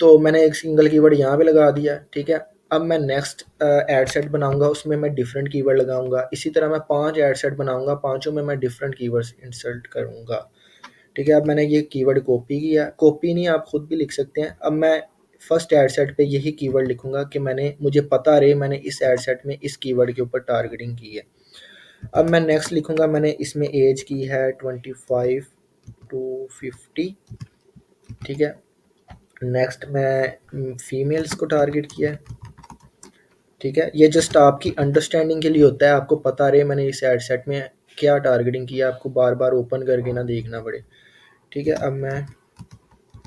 तो मैंने एक सिंगल कीवर्ड यहाँ पे लगा दिया, ठीक है। अब मैं नेक्स्ट एड सेट बनाऊँगा, उसमें मैं डिफरेंट कीवर्ड लगाऊँगा। इसी तरह मैं 5 एड सेट बनाऊँगा, पाँचों में मैं डिफरेंट कीवर्ड्स इंसर्ट करूँगा, ठीक है। अब मैंने ये कीवर्ड कॉपी किया, कॉपी नहीं आप खुद भी लिख सकते हैं। अब मैं फर्स्ट एड सेट पे यही कीवर्ड लिखूँगा कि मुझे पता रहे मैंने इस एड सेट में इस कीवर्ड के ऊपर टारगेटिंग की है। अब मैं नेक्स्ट लिखूँगा, मैंने इसमें एज की है 25 टू 50, ठीक है। नेक्स्ट मैं फीमेल्स को टारगेट किया है, ठीक है। ये जस्ट आपकी अंडरस्टैंडिंग के लिए होता है, आपको पता रहे मैंने इस एड सेट में क्या टारगेटिंग किया, आपको बार बार ओपन करके ना देखना पड़े, ठीक है। अब मैं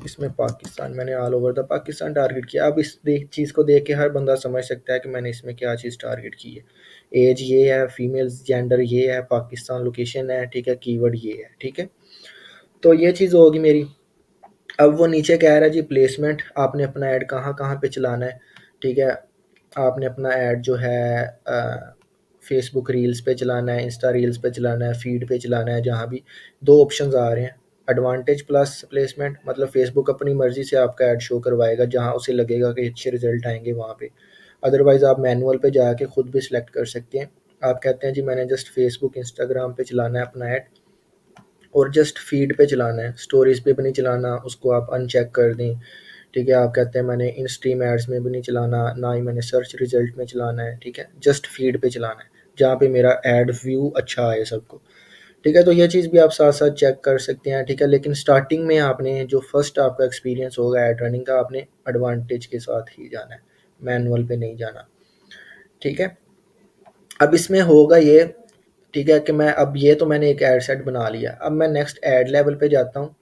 इसमें पाकिस्तान, मैंने all over the Pakistan target किया। अब इस चीज़ को देख के हर बंदा समझ सकता है कि मैंने इसमें क्या चीज़ टारगेट की है। एज ये है, फीमेल्स जेंडर ये है, पाकिस्तान लोकेशन है, ठीक है, कीवर्ड ये है, ठीक है। तो ये चीज़ होगी मेरी। अब वो नीचे कह रहा है जी प्लेसमेंट, आपने अपना ऐड कहाँ-कहाँ पे चलाना है, ठीक है। आपने अपना ऐड जो है फेसबुक रील्स पे चलाना है, इंस्टा रील्स पे चलाना है, फीड पे चलाना है, जहाँ भी 2 ऑप्शंस आ रहे हैं। एडवांटेज प्लस प्लेसमेंट, मतलब फेसबुक अपनी मर्ज़ी से आपका ऐड शो करवाएगा, जहाँ उसे लगेगा कि अच्छे रिज़ल्ट आएँगे वहाँ पे। अदरवाइज़ आप मैनुअल पे जाके खुद भी सिलेक्ट कर सकते हैं। आप कहते हैं जी मैंने जस्ट फेसबुक, इंस्टाग्राम पे चलाना है अपना ऐड, और जस्ट फीड पे चलाना है, स्टोरीज़ पे भी नहीं चलाना, उसको आप अनचेक कर दें, ठीक है। आप कहते हैं मैंने इन स्ट्रीम एड्स में भी नहीं चलाना, ना ही मैंने सर्च रिज़ल्ट में चलाना है, ठीक है, जस्ट फीड पे चलाना है, जहाँ पे मेरा ऐड व्यू अच्छा आए सबको, ठीक है। तो ये चीज़ भी आप साथ-साथ चेक कर सकते हैं, ठीक है। लेकिन स्टार्टिंग में आपने जो फर्स्ट आपका एक्सपीरियंस होगा ऐड रनिंग का, आपने एडवांटेज के साथ ही जाना है, मैनुअल पे नहीं जाना, ठीक है। अब इसमें होगा ये, ठीक है, कि मैं अब ये तो मैंने एक एड सेट बना लिया, अब मैं नेक्स्ट ऐड लेवल पे जाता हूँ,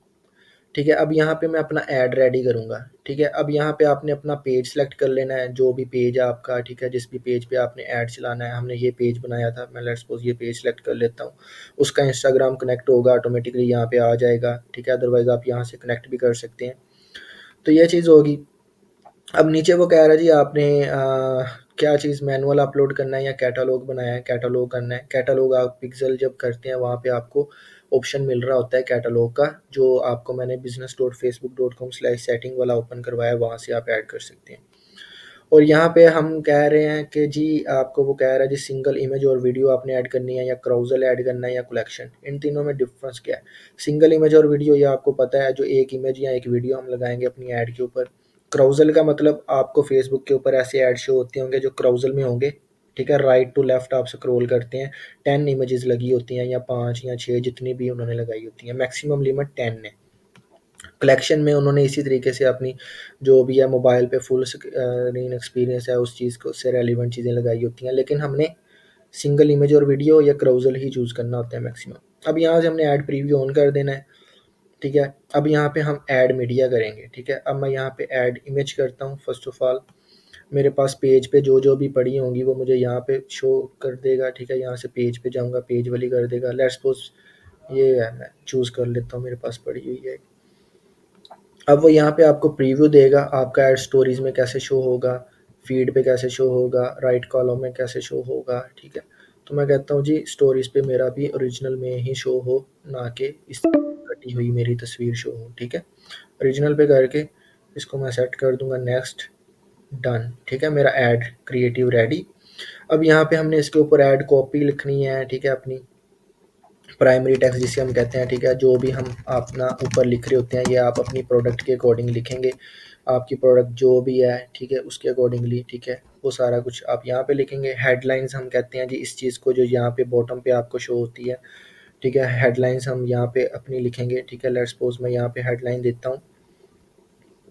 ठीक है। अब यहाँ पे मैं अपना ऐड रेडी करूँगा, ठीक है। अब यहाँ पे आपने अपना पेज सेलेक्ट कर लेना है, जो भी पेज है आपका, ठीक है, जिस भी पेज पे आपने ऐड चलाना है। हमने ये पेज बनाया था, मैं लेट्स सपोज़ ये पेज सेलेक्ट कर लेता हूँ, उसका इंस्टाग्राम कनेक्ट होगा ऑटोमेटिकली, यहाँ पे आ जाएगा, ठीक है। अदरवाइज़ आप यहाँ से कनेक्ट भी कर सकते हैं, तो ये चीज़ होगी। अब नीचे वो कह रहा है जी आपने क्या चीज़ मैनुअल अपलोड करना है या कैटालॉग बनाया है, कैटालॉग करना है। कैटालॉग आप पिक्सेल जब करते हैं वहाँ पे आपको ऑप्शन मिल रहा होता है कैटालॉग का, जो आपको मैंने business.facebook.com/setting वाला ओपन करवाया है, वहाँ से आप ऐड कर सकते हैं। और यहाँ पे हम कह रहे हैं कि जी आपको वो कह रहा है जी सिंगल इमेज और वीडियो आपने ऐड करनी है, या क्राउज़ल ऐड करना है, या कलेक्शन, इन तीनों में डिफरेंस क्या है। सिंगल इमेज और वीडियो, ये आपको पता है, जो एक इमेज या एक वीडियो हम लगाएंगे अपनी ऐड के ऊपर। क्राउज़ल का मतलब आपको फेसबुक के ऊपर ऐसे ऐड शो होते होंगे जो क्राउज़ल में होंगे, ठीक है। राइट टू लेफ्ट आप स्क्रॉल करते हैं, 10 इमेजेस लगी होती हैं, या 5 या 6, जितनी भी उन्होंने लगाई होती हैं, मैक्सिमम लिमिट 10 है। कलेक्शन में उन्होंने इसी तरीके से अपनी जो भी है मोबाइल पे फुल स्क्रीन एक्सपीरियंस है उस चीज़ को से रेलिवेंट चीज़ें लगाई होती हैं, लेकिन हमने सिंगल इमेज और वीडियो या क्राउज़ल ही चूज़ करना होता है मैक्सिमम। अब यहाँ से हमने ऐड प्रीव्यू ऑन कर देना है, ठीक है। अब यहाँ पे हम ऐड मीडिया करेंगे, ठीक है। अब मैं यहाँ पे ऐड इमेज करता हूँ। फर्स्ट ऑफ ऑल मेरे पास पेज पे जो भी पड़ी होंगी वो मुझे यहाँ पे शो कर देगा, ठीक है। यहाँ से पेज पे जाऊँगा, पेज वाली कर देगा। लेट्स सपोज़ ये है, मैं चूज़ कर लेता हूँ, मेरे पास पड़ी हुई है। अब वो यहाँ पे आपको प्रीव्यू देगा, आपका ऐड स्टोरीज़ में कैसे शो होगा, फीड पे कैसे शो होगा, राइट कॉलम में कैसे शो होगा, ठीक है। तो मैं कहता हूँ जी स्टोरीज़ पे मेरा भी ओरिजिनल में ही शो हो, ना कि इस कटी हुई मेरी तस्वीर शो हो, ठीक है। ओरिजिनल पे करके इसको मैं सेट कर दूँगा नेक्स्ट, डन, ठीक है। मेरा ऐड क्रिएटिव रेडी। अब यहाँ पे हमने इसके ऊपर ऐड कॉपी लिखनी है, ठीक है, अपनी प्राइमरी टेक्स्ट जिसे हम कहते हैं, ठीक है। जो भी हम अपना ऊपर लिख रहे होते हैं ये आप अपनी प्रोडक्ट के अकॉर्डिंग लिखेंगे, आपकी प्रोडक्ट जो भी है, ठीक है, उसके अकॉर्डिंगली, ठीक है, वो सारा कुछ आप यहाँ पे लिखेंगे। हेडलाइंस हम कहते हैं जी इस चीज़ को, जो यहाँ पे बॉटम पे आपको शो होती है, ठीक है, हेडलाइंस हम यहाँ पे अपनी लिखेंगे, ठीक है। लेट्स सपोज मैं यहाँ पे हेडलाइन देता हूँ,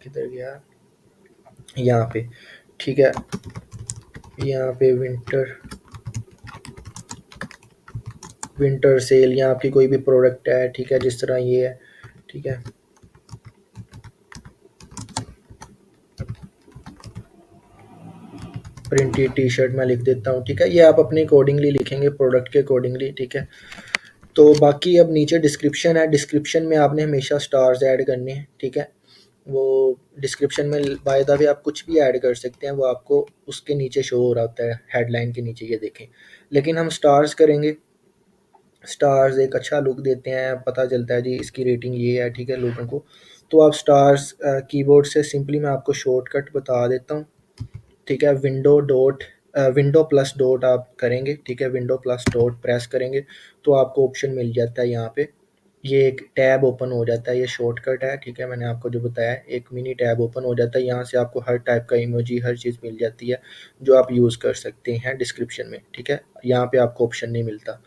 किधर गया, यहाँ पे, ठीक है, यहाँ पे विंटर विंटर सेल, या आपकी कोई भी प्रोडक्ट है, ठीक है, जिस तरह ये है, ठीक है, प्रिंटेड टी शर्ट मैं लिख देता हूँ, ठीक है। ये आप अपने अकॉर्डिंगली लिखेंगे, प्रोडक्ट के अकॉर्डिंगली, ठीक है। तो बाकी अब नीचे डिस्क्रिप्शन है, डिस्क्रिप्शन में आपने हमेशा स्टार्स ऐड करने हैं, ठीक है। वो डिस्क्रिप्शन में बाय द वे आप कुछ भी ऐड कर सकते हैं, वो आपको उसके नीचे शो हो रहा होता है, हेडलाइन के नीचे, ये देखें। लेकिन हम स्टार्स करेंगे, स्टार्स एक अच्छा लुक देते हैं, पता चलता है जी इसकी रेटिंग ये है, ठीक है, लोगों को। तो आप स्टार्स कीबोर्ड से सिंपली मैं आपको शॉर्टकट बता देता हूँ, ठीक है। विंडो प्लस डॉट आप करेंगे, ठीक है, विंडो प्लस डॉट प्रेस करेंगे तो आपको ऑप्शन मिल जाता है यहाँ पे, ये एक टैब ओपन हो जाता है, ये शॉर्टकट है, ठीक है। मैंने आपको जो बताया, एक मिनी टैब ओपन हो जाता है, यहाँ से आपको हर टाइप का इमोजी, हर चीज़ मिल जाती है जो आप यूज़ कर सकते हैं डिस्क्रिप्शन में, ठीक है। यहाँ पे आपको ऑप्शन नहीं मिलता,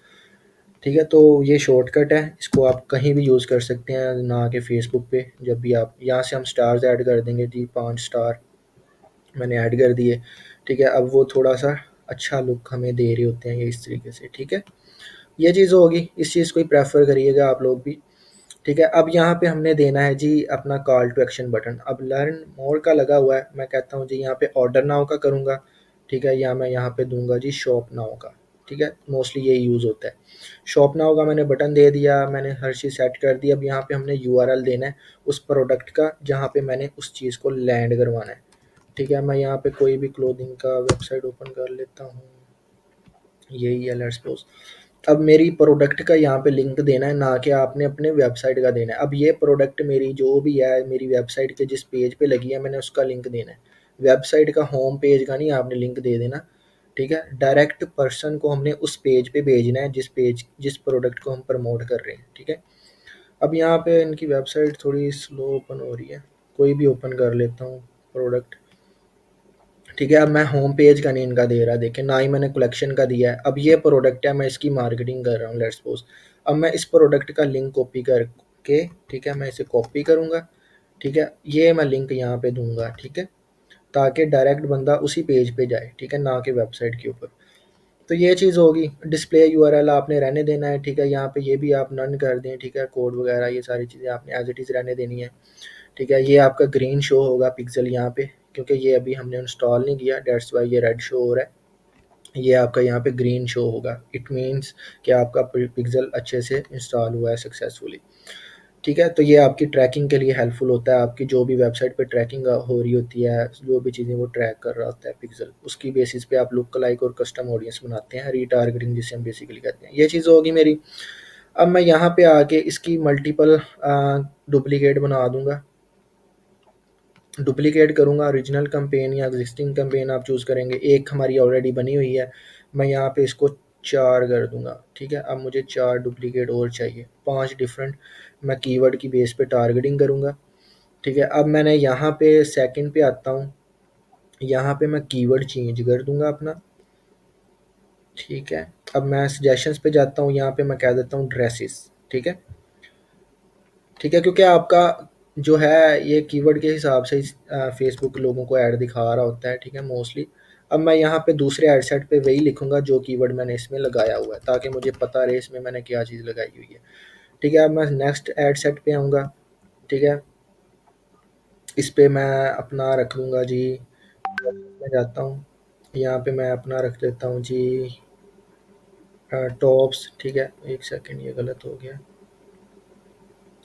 ठीक है। तो ये शॉर्टकट है, इसको आप कहीं भी यूज़ कर सकते हैं, ना कि फेसबुक पे। जब भी आप यहाँ से हम स्टार्स ऐड कर देंगे जी, 5 स्टार मैंने ऐड कर दिए, ठीक है। अब वो थोड़ा-सा अच्छा लुक हमें दे रहे होते हैं ये इस तरीके से, ठीक है। ये चीज़ होगी, इस चीज़ को ही प्रेफ़र करिएगा आप लोग भी, ठीक है। अब यहाँ पे हमने देना है जी अपना कॉल टू एक्शन बटन। अब लर्न मोर का लगा हुआ है, मैं कहता हूँ जी यहाँ पे ऑर्डर नाउ का करूँगा, ठीक है, या मैं यहाँ पे दूँगा जी शॉप नाउ का, ठीक है। मोस्टली यही यूज़ होता है। शॉप नाउ का मैंने बटन दे दिया, मैंने हर चीज़ सेट कर दी। अब यहाँ पे हमने यूआरएल देना है उस प्रोडक्ट का जहाँ पे मैंने उस चीज़ को लैंड करवाना है, ठीक है। मैं यहाँ पे कोई भी क्लोथिंग का वेबसाइट ओपन कर लेता हूँ, यही है लेट्स सपोज। अब मेरी प्रोडक्ट का यहाँ पे लिंक देना है, ना कि आपने अपने वेबसाइट का देना है। अब ये प्रोडक्ट मेरी जो भी है, मेरी वेबसाइट के जिस पेज पे लगी है, मैंने उसका लिंक देना है। वेबसाइट का होम पेज का नहीं आपने लिंक दे देना, ठीक है। डायरेक्ट पर्सन को हमने उस पेज पे भेजना है जिस प्रोडक्ट को हम प्रमोट कर रहे हैं, ठीक है। अब यहाँ पे इनकी वेबसाइट थोड़ी स्लो ओपन हो रही है, कोई भी ओपन कर लेता हूँ प्रोडक्ट, ठीक है। अब मैं होम पेज का नहीं इनका दे रहा, देखें, ना ही मैंने कलेक्शन का दिया है। अब ये प्रोडक्ट है, मैं इसकी मार्केटिंग कर रहा हूँ लेट्स सपोज। अब मैं इस प्रोडक्ट का लिंक कॉपी करके, ठीक है, मैं इसे कॉपी करूँगा, ठीक है, ये मैं लिंक यहाँ पे दूंगा, ठीक है, ताकि डायरेक्ट बंदा उसी पेज पे जाए, ठीक है, ना कि वेबसाइट के ऊपर। तो ये चीज़ होगी। डिस्प्ले यूआरएल आपने रहने देना है, ठीक है, यहाँ पे ये भी आप नन कर दें, ठीक है। कोड वगैरह ये सारी चीज़ें आपने एज इट इज़ रहने देनी है, ठीक है। ये आपका ग्रीन शो होगा पिक्सल यहाँ पे, क्योंकि ये अभी हमने इंस्टॉल नहीं किया, दैट्स वाई ये रेड शो हो रहा है। ये आपका यहाँ पे ग्रीन शो होगा, इट मीन्स कि आपका पिक्सल अच्छे से इंस्टॉल हुआ है सक्सेसफुली, ठीक है। तो ये आपकी ट्रैकिंग के लिए हेल्पफुल होता है, आपकी जो भी वेबसाइट पे ट्रैकिंग हो रही होती है, जो भी चीज़ें वो ट्रैक कर रहा होता है पिक्सल, उसकी बेसिस पे आप लुक लाइक और कस्टम ऑडियंस बनाते हैं, रीटारगेटिंग जिसे हम बेसिकली कहते हैं। ये चीज़ होगी मेरी। अब मैं यहाँ पे आके इसकी मल्टीपल डुप्लीकेट बना दूंगा, डुप्लीकेट करूँगा, ओरिजिनल कैंपेन या एग्जिस्टिंग कैंपेन आप चूज़ करेंगे। एक हमारी ऑलरेडी बनी हुई है, मैं यहाँ पे इसको 4 कर दूँगा, ठीक है। अब मुझे 4 डुप्लीकेट और चाहिए, 5 डिफरेंट मैं कीवर्ड की बेस पे टारगेटिंग करूँगा, ठीक है। अब मैंने यहाँ पे सेकंड पे आता हूँ, यहाँ पे मैं कीवर्ड चेंज कर दूँगा अपना, ठीक है। अब मैं सजेशंस पे जाता हूँ, यहाँ पे मैं कह देता हूँ ड्रेसेस, ठीक है, ठीक है, क्योंकि आपका जो है ये कीवर्ड के हिसाब से फेसबुक लोगों को ऐड दिखा रहा होता है, ठीक है, मोस्टली। अब मैं यहाँ पे दूसरे एड सेट पे वही लिखूंगा जो कीवर्ड मैंने इसमें लगाया हुआ है, ताकि मुझे पता रहे इसमें मैंने क्या चीज़ लगाई हुई है, ठीक है। अब मैं नेक्स्ट एड सेट पे आऊँगा, ठीक है, इस पे मैं अपना रख लूँगा जी, मैं जाता हूँ, यहाँ पे मैं अपना रख देता हूँ जी टॉप्स, ठीक है। एक सेकेंड, ये गलत हो गया,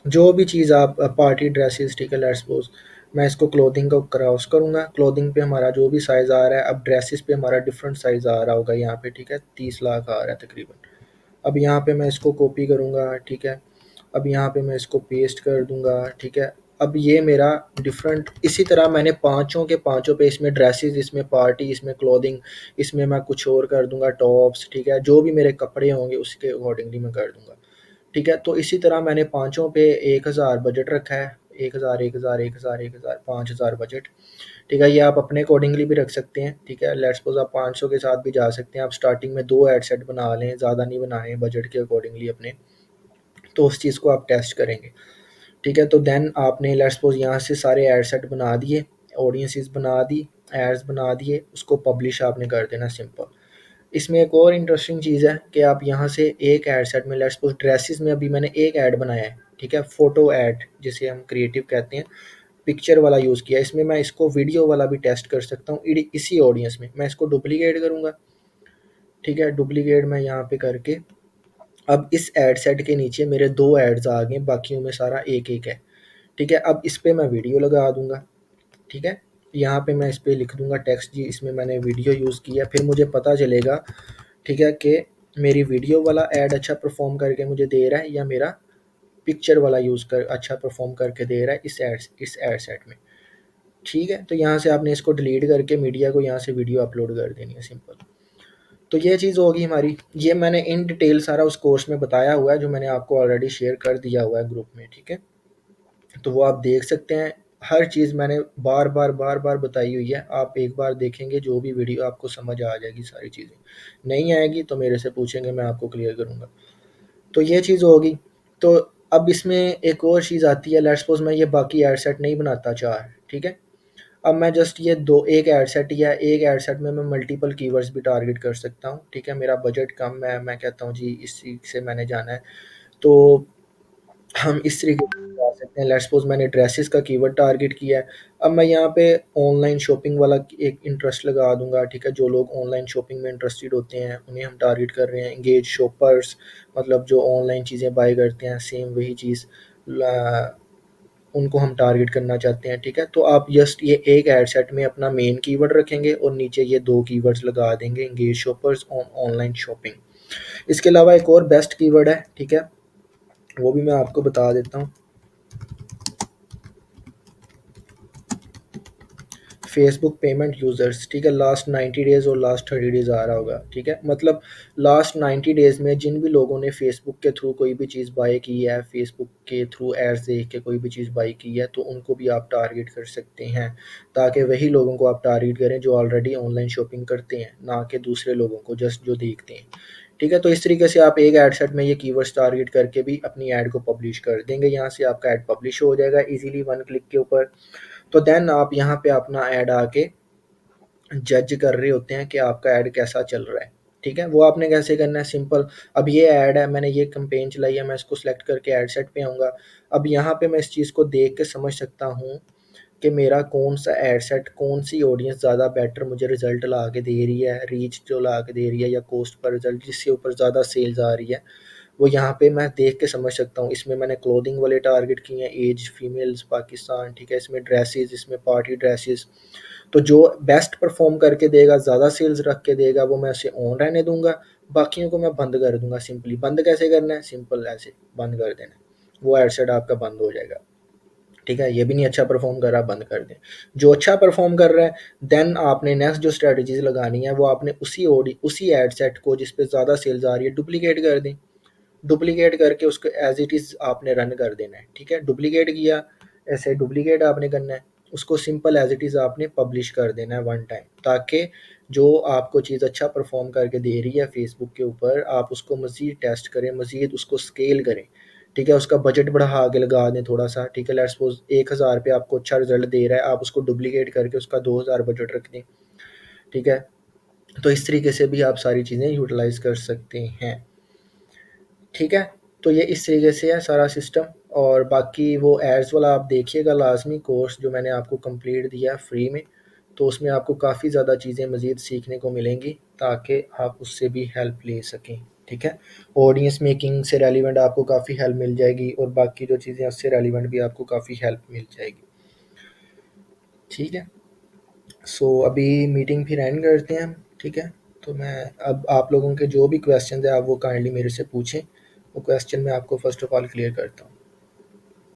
जो भी चीज़ आप पार्टी ड्रेसेस, ठीक है, लेट्स सपोज मैं इसको क्लोथिंग को क्रॉस करूँगा, क्लोथिंग पे हमारा जो भी साइज़ आ रहा है, अब ड्रेसेस पे हमारा डिफरेंट साइज़ आ रहा होगा यहाँ पे, ठीक है, 30 लाख आ रहा है तकरीबन। अब यहाँ पे मैं इसको कॉपी करूँगा, ठीक है। अब यहाँ पे मैं इसको पेस्ट कर दूँगा, ठीक है। अब ये मेरा डिफरेंट, इसी तरह मैंने पाँचों के पाँचों पे, इसमें ड्रेसेस, इसमें पार्टी, इसमें क्लोथिंग, इसमें मैं कुछ और कर दूँगा टॉप्स, ठीक है। जो भी मेरे कपड़े होंगे उसके अकॉर्डिंगली मैं कर दूँगा, ठीक है। तो इसी तरह मैंने पाँचों पे 1000 बजट रखा है, 1000, 1000, 1000, 1000, 5000 बजट, ठीक है। ये आप अपने अकॉर्डिंगली भी रख सकते हैं, ठीक है। लेट्स सपोज़ आप 500 के साथ भी जा सकते हैं। आप स्टार्टिंग में 2 एड सेट बना लें, ज़्यादा नहीं बनाएँ बजट के अकॉर्डिंगली अपने, तो उस चीज़ को आप टेस्ट करेंगे, ठीक है। तो देन आपने लेट्स सपोज़ यहाँ से सारे एड सेट बना दिए, ऑडियंसेस बना दी, एड्स बना दिए, उसको पब्लिश आपने कर देना, सिंपल। इसमें एक और इंटरेस्टिंग चीज़ है कि आप यहाँ से एक एड सेट में लेट्स सपोज़ ड्रेसेस में अभी मैंने एक ऐड बनाया है, ठीक है, फ़ोटो ऐड जिसे हम क्रिएटिव कहते हैं, पिक्चर वाला यूज़ किया। इसमें मैं इसको वीडियो वाला भी टेस्ट कर सकता हूँ इसी ऑडियंस में। मैं इसको डुप्लीकेट करूँगा, ठीक है, डुप्लीकेट मैं यहाँ पे करके अब इस एड सेट के नीचे मेरे 2 एड्स आ गए, बाकियों में सारा एक-एक है, ठीक है। अब इस पे मैं वीडियो लगा दूँगा, ठीक है। यहाँ पे मैं इस पे लिख दूँगा टेक्स्ट जी, इसमें मैंने वीडियो यूज़ किया, फिर मुझे पता चलेगा, ठीक है, कि मेरी वीडियो वाला ऐड अच्छा परफ़ॉर्म करके मुझे दे रहा है या मेरा पिक्चर वाला यूज़ कर अच्छा परफ़ॉर्म करके दे रहा है इस एड सेट में, ठीक है। तो यहाँ से आपने इसको डिलीट करके मीडिया को यहाँ से वीडियो अपलोड कर देनी है, सिंपल। तो ये चीज़ होगी हमारी। ये मैंने इन डिटेल सारा उस कोर्स में बताया हुआ है, जो मैंने आपको ऑलरेडी शेयर कर दिया हुआ है ग्रुप में, ठीक है। तो वो आप देख सकते हैं, हर चीज़ मैंने बार-बार बताई हुई है। आप एक बार देखेंगे जो भी वीडियो, आपको समझ आ जाएगी सारी चीज़ें। नहीं आएगी तो मेरे से पूछेंगे, मैं आपको क्लियर करूँगा। तो ये चीज़ होगी। तो अब इसमें एक और चीज़ आती है, लेट्स सपोज़ मैं ये बाकी एड सेट नहीं बनाता 4, ठीक है। अब मैं जस्ट ये 2 एक एड सेट या एक एड सेट में मैं मल्टीपल कीवर्ड्स भी टारगेट कर सकता हूँ, ठीक है। मेरा बजट कम है, मैं कहता हूँ जी इसी से मैंने जाना है, तो हम इस तरीके से जा सकते हैं। लेट्स सपोज़ मैंने ड्रेसेस का कीवर्ड टारगेट किया है। अब मैं यहाँ पे ऑनलाइन शॉपिंग वाला एक इंटरेस्ट लगा दूँगा, ठीक है। जो लोग ऑनलाइन शॉपिंग में इंटरेस्टेड होते हैं, उन्हें हम टारगेट कर रहे हैं। एंगेज शॉपर्स, मतलब जो ऑनलाइन चीज़ें बाय करते हैं, सेम वही चीज़ ला उनको हम टारगेट करना चाहते हैं, ठीक है। तो आप जस्ट ये एक एड सेट में अपना मेन कीवर्ड रखेंगे और नीचे ये 2 कीवर्ड्स लगा देंगे, एंगेज शॉपर्स और ऑनलाइन शॉपिंग। इसके अलावा एक और बेस्ट कीवर्ड है, ठीक है, वो भी मैं आपको बता देता हूँ। फेसबुक पेमेंट यूज़र्स, ठीक है, लास्ट 90 डेज़ और लास्ट 30 डेज़ आ रहा होगा, ठीक है। मतलब लास्ट 90 डेज़ में जिन भी लोगों ने फेसबुक के थ्रू कोई भी चीज़ बाय की है, फेसबुक के थ्रू एड्स देख के कोई भी चीज़ बाय की है, तो उनको भी आप टारगेट कर सकते हैं, ताकि वही लोगों को आप टारगेट करें जो ऑलरेडी ऑनलाइन शॉपिंग करते हैं, ना कि दूसरे लोगों को जस्ट जो देखते हैं, ठीक है। तो इस तरीके से आप एक एड सेट में ये कीवर्ड्स टारगेट करके भी अपनी ऐड को पब्लिश कर देंगे। यहाँ से आपका ऐड पब्लिश हो जाएगा ईज़िली 1 क्लिक के ऊपर। तो देन आप यहाँ पे अपना ऐड आके जज कर रहे होते हैं कि आपका ऐड कैसा चल रहा है, ठीक है। वो आपने कैसे करना है, सिंपल। अब ये ऐड है, मैंने ये कैंपेन चलाई है, मैं इसको सेलेक्ट करके ऐड सेट पे आऊँगा। अब यहाँ पे मैं इस चीज़ को देख के समझ सकता हूँ कि मेरा कौन-सा एड सेट, कौन-सी ऑडियंस ज़्यादा बेटर मुझे रिज़ल्ट ला के दे रही है, रीच जो ला के दे रही है, या कॉस्ट पर रिज़ल्ट जिसके ऊपर ज़्यादा सेल्स आ रही है, वो यहाँ पे मैं देख के समझ सकता हूँ। इसमें मैंने क्लोथिंग वाले टारगेट किए हैं, एज फीमेल्स पाकिस्तान, ठीक है। इसमें ड्रेसेस, इसमें पार्टी ड्रेसेस। तो जो बेस्ट परफ़ॉर्म करके देगा, ज़्यादा सेल्स रख के देगा, वो मैं उसे ऑन रहने दूँगा, बाकियों को मैं बंद कर दूँगा सिंपली। बंद कैसे करना है, सिंपल ऐसे बंद कर देना है। वो एड सेट आपका बंद हो जाएगा, ठीक है। ये भी नहीं अच्छा परफ़ॉर्म कर रहा, बंद कर दें। जो अच्छा परफ़ॉर्म कर रहा है, देन आपने नेक्स्ट जो स्ट्रैटेजीज़ लगानी है, वो आपने उसी एड सेट को जिस पे ज़्यादा सेल्स आ रही है, डुप्लिकेट कर दें। डुप्लिकेट करके उसको एज़ इट इज़ आपने रन कर देना है, ठीक है। डुप्लिकेट किया, ऐसे डुप्लिकेट आपने करना है, उसको सिंपल एज़ इट इज़ आपने पब्लिश कर देना है वन टाइम, ताकि जो आपको चीज़ अच्छा परफ़ॉर्म करके दे रही है फ़ेसबुक के ऊपर, आप उसको मज़ीद टेस्ट करें, मज़ीद उसको स्केल करें, ठीक है। उसका बजट बढ़ा के लगा दें थोड़ा-सा, ठीक है। लेट्स सपोज़ 1000 पे आपको अच्छा रिज़ल्ट दे रहा है, आप उसको डुप्लिकेट करके उसका 2000 बजट रख दें, ठीक है। तो इस तरीके से भी आप सारी चीज़ें यूटिलाइज़ कर सकते हैं, ठीक है। तो ये इस तरीके से है सारा सिस्टम। और बाकी वो एड्स वाला आप देखिएगा लाज़मी, कोर्स जो मैंने आपको कंप्लीट दिया फ्री में, तो उसमें आपको काफ़ी ज़्यादा चीज़ें मज़ीद सीखने को मिलेंगी, ताकि आप उससे भी हेल्प ले सकें, ठीक है। ऑडियंस मेकिंग से रेलिवेंट आपको काफ़ी हेल्प मिल जाएगी, और बाकी जो चीज़ें उससे रेलिवेंट भी आपको काफ़ी हेल्प मिल जाएगी, ठीक है। सो अभी मीटिंग फिर एंड करते हैं हम, ठीक है। तो मैं अब आप लोगों के जो भी क्वेश्चन है, आप वो काइंडली मेरे से पूछें। वो क्वेश्चन मैं आपको फ़र्स्ट ऑफ़ ऑल क्लियर करता हूँ।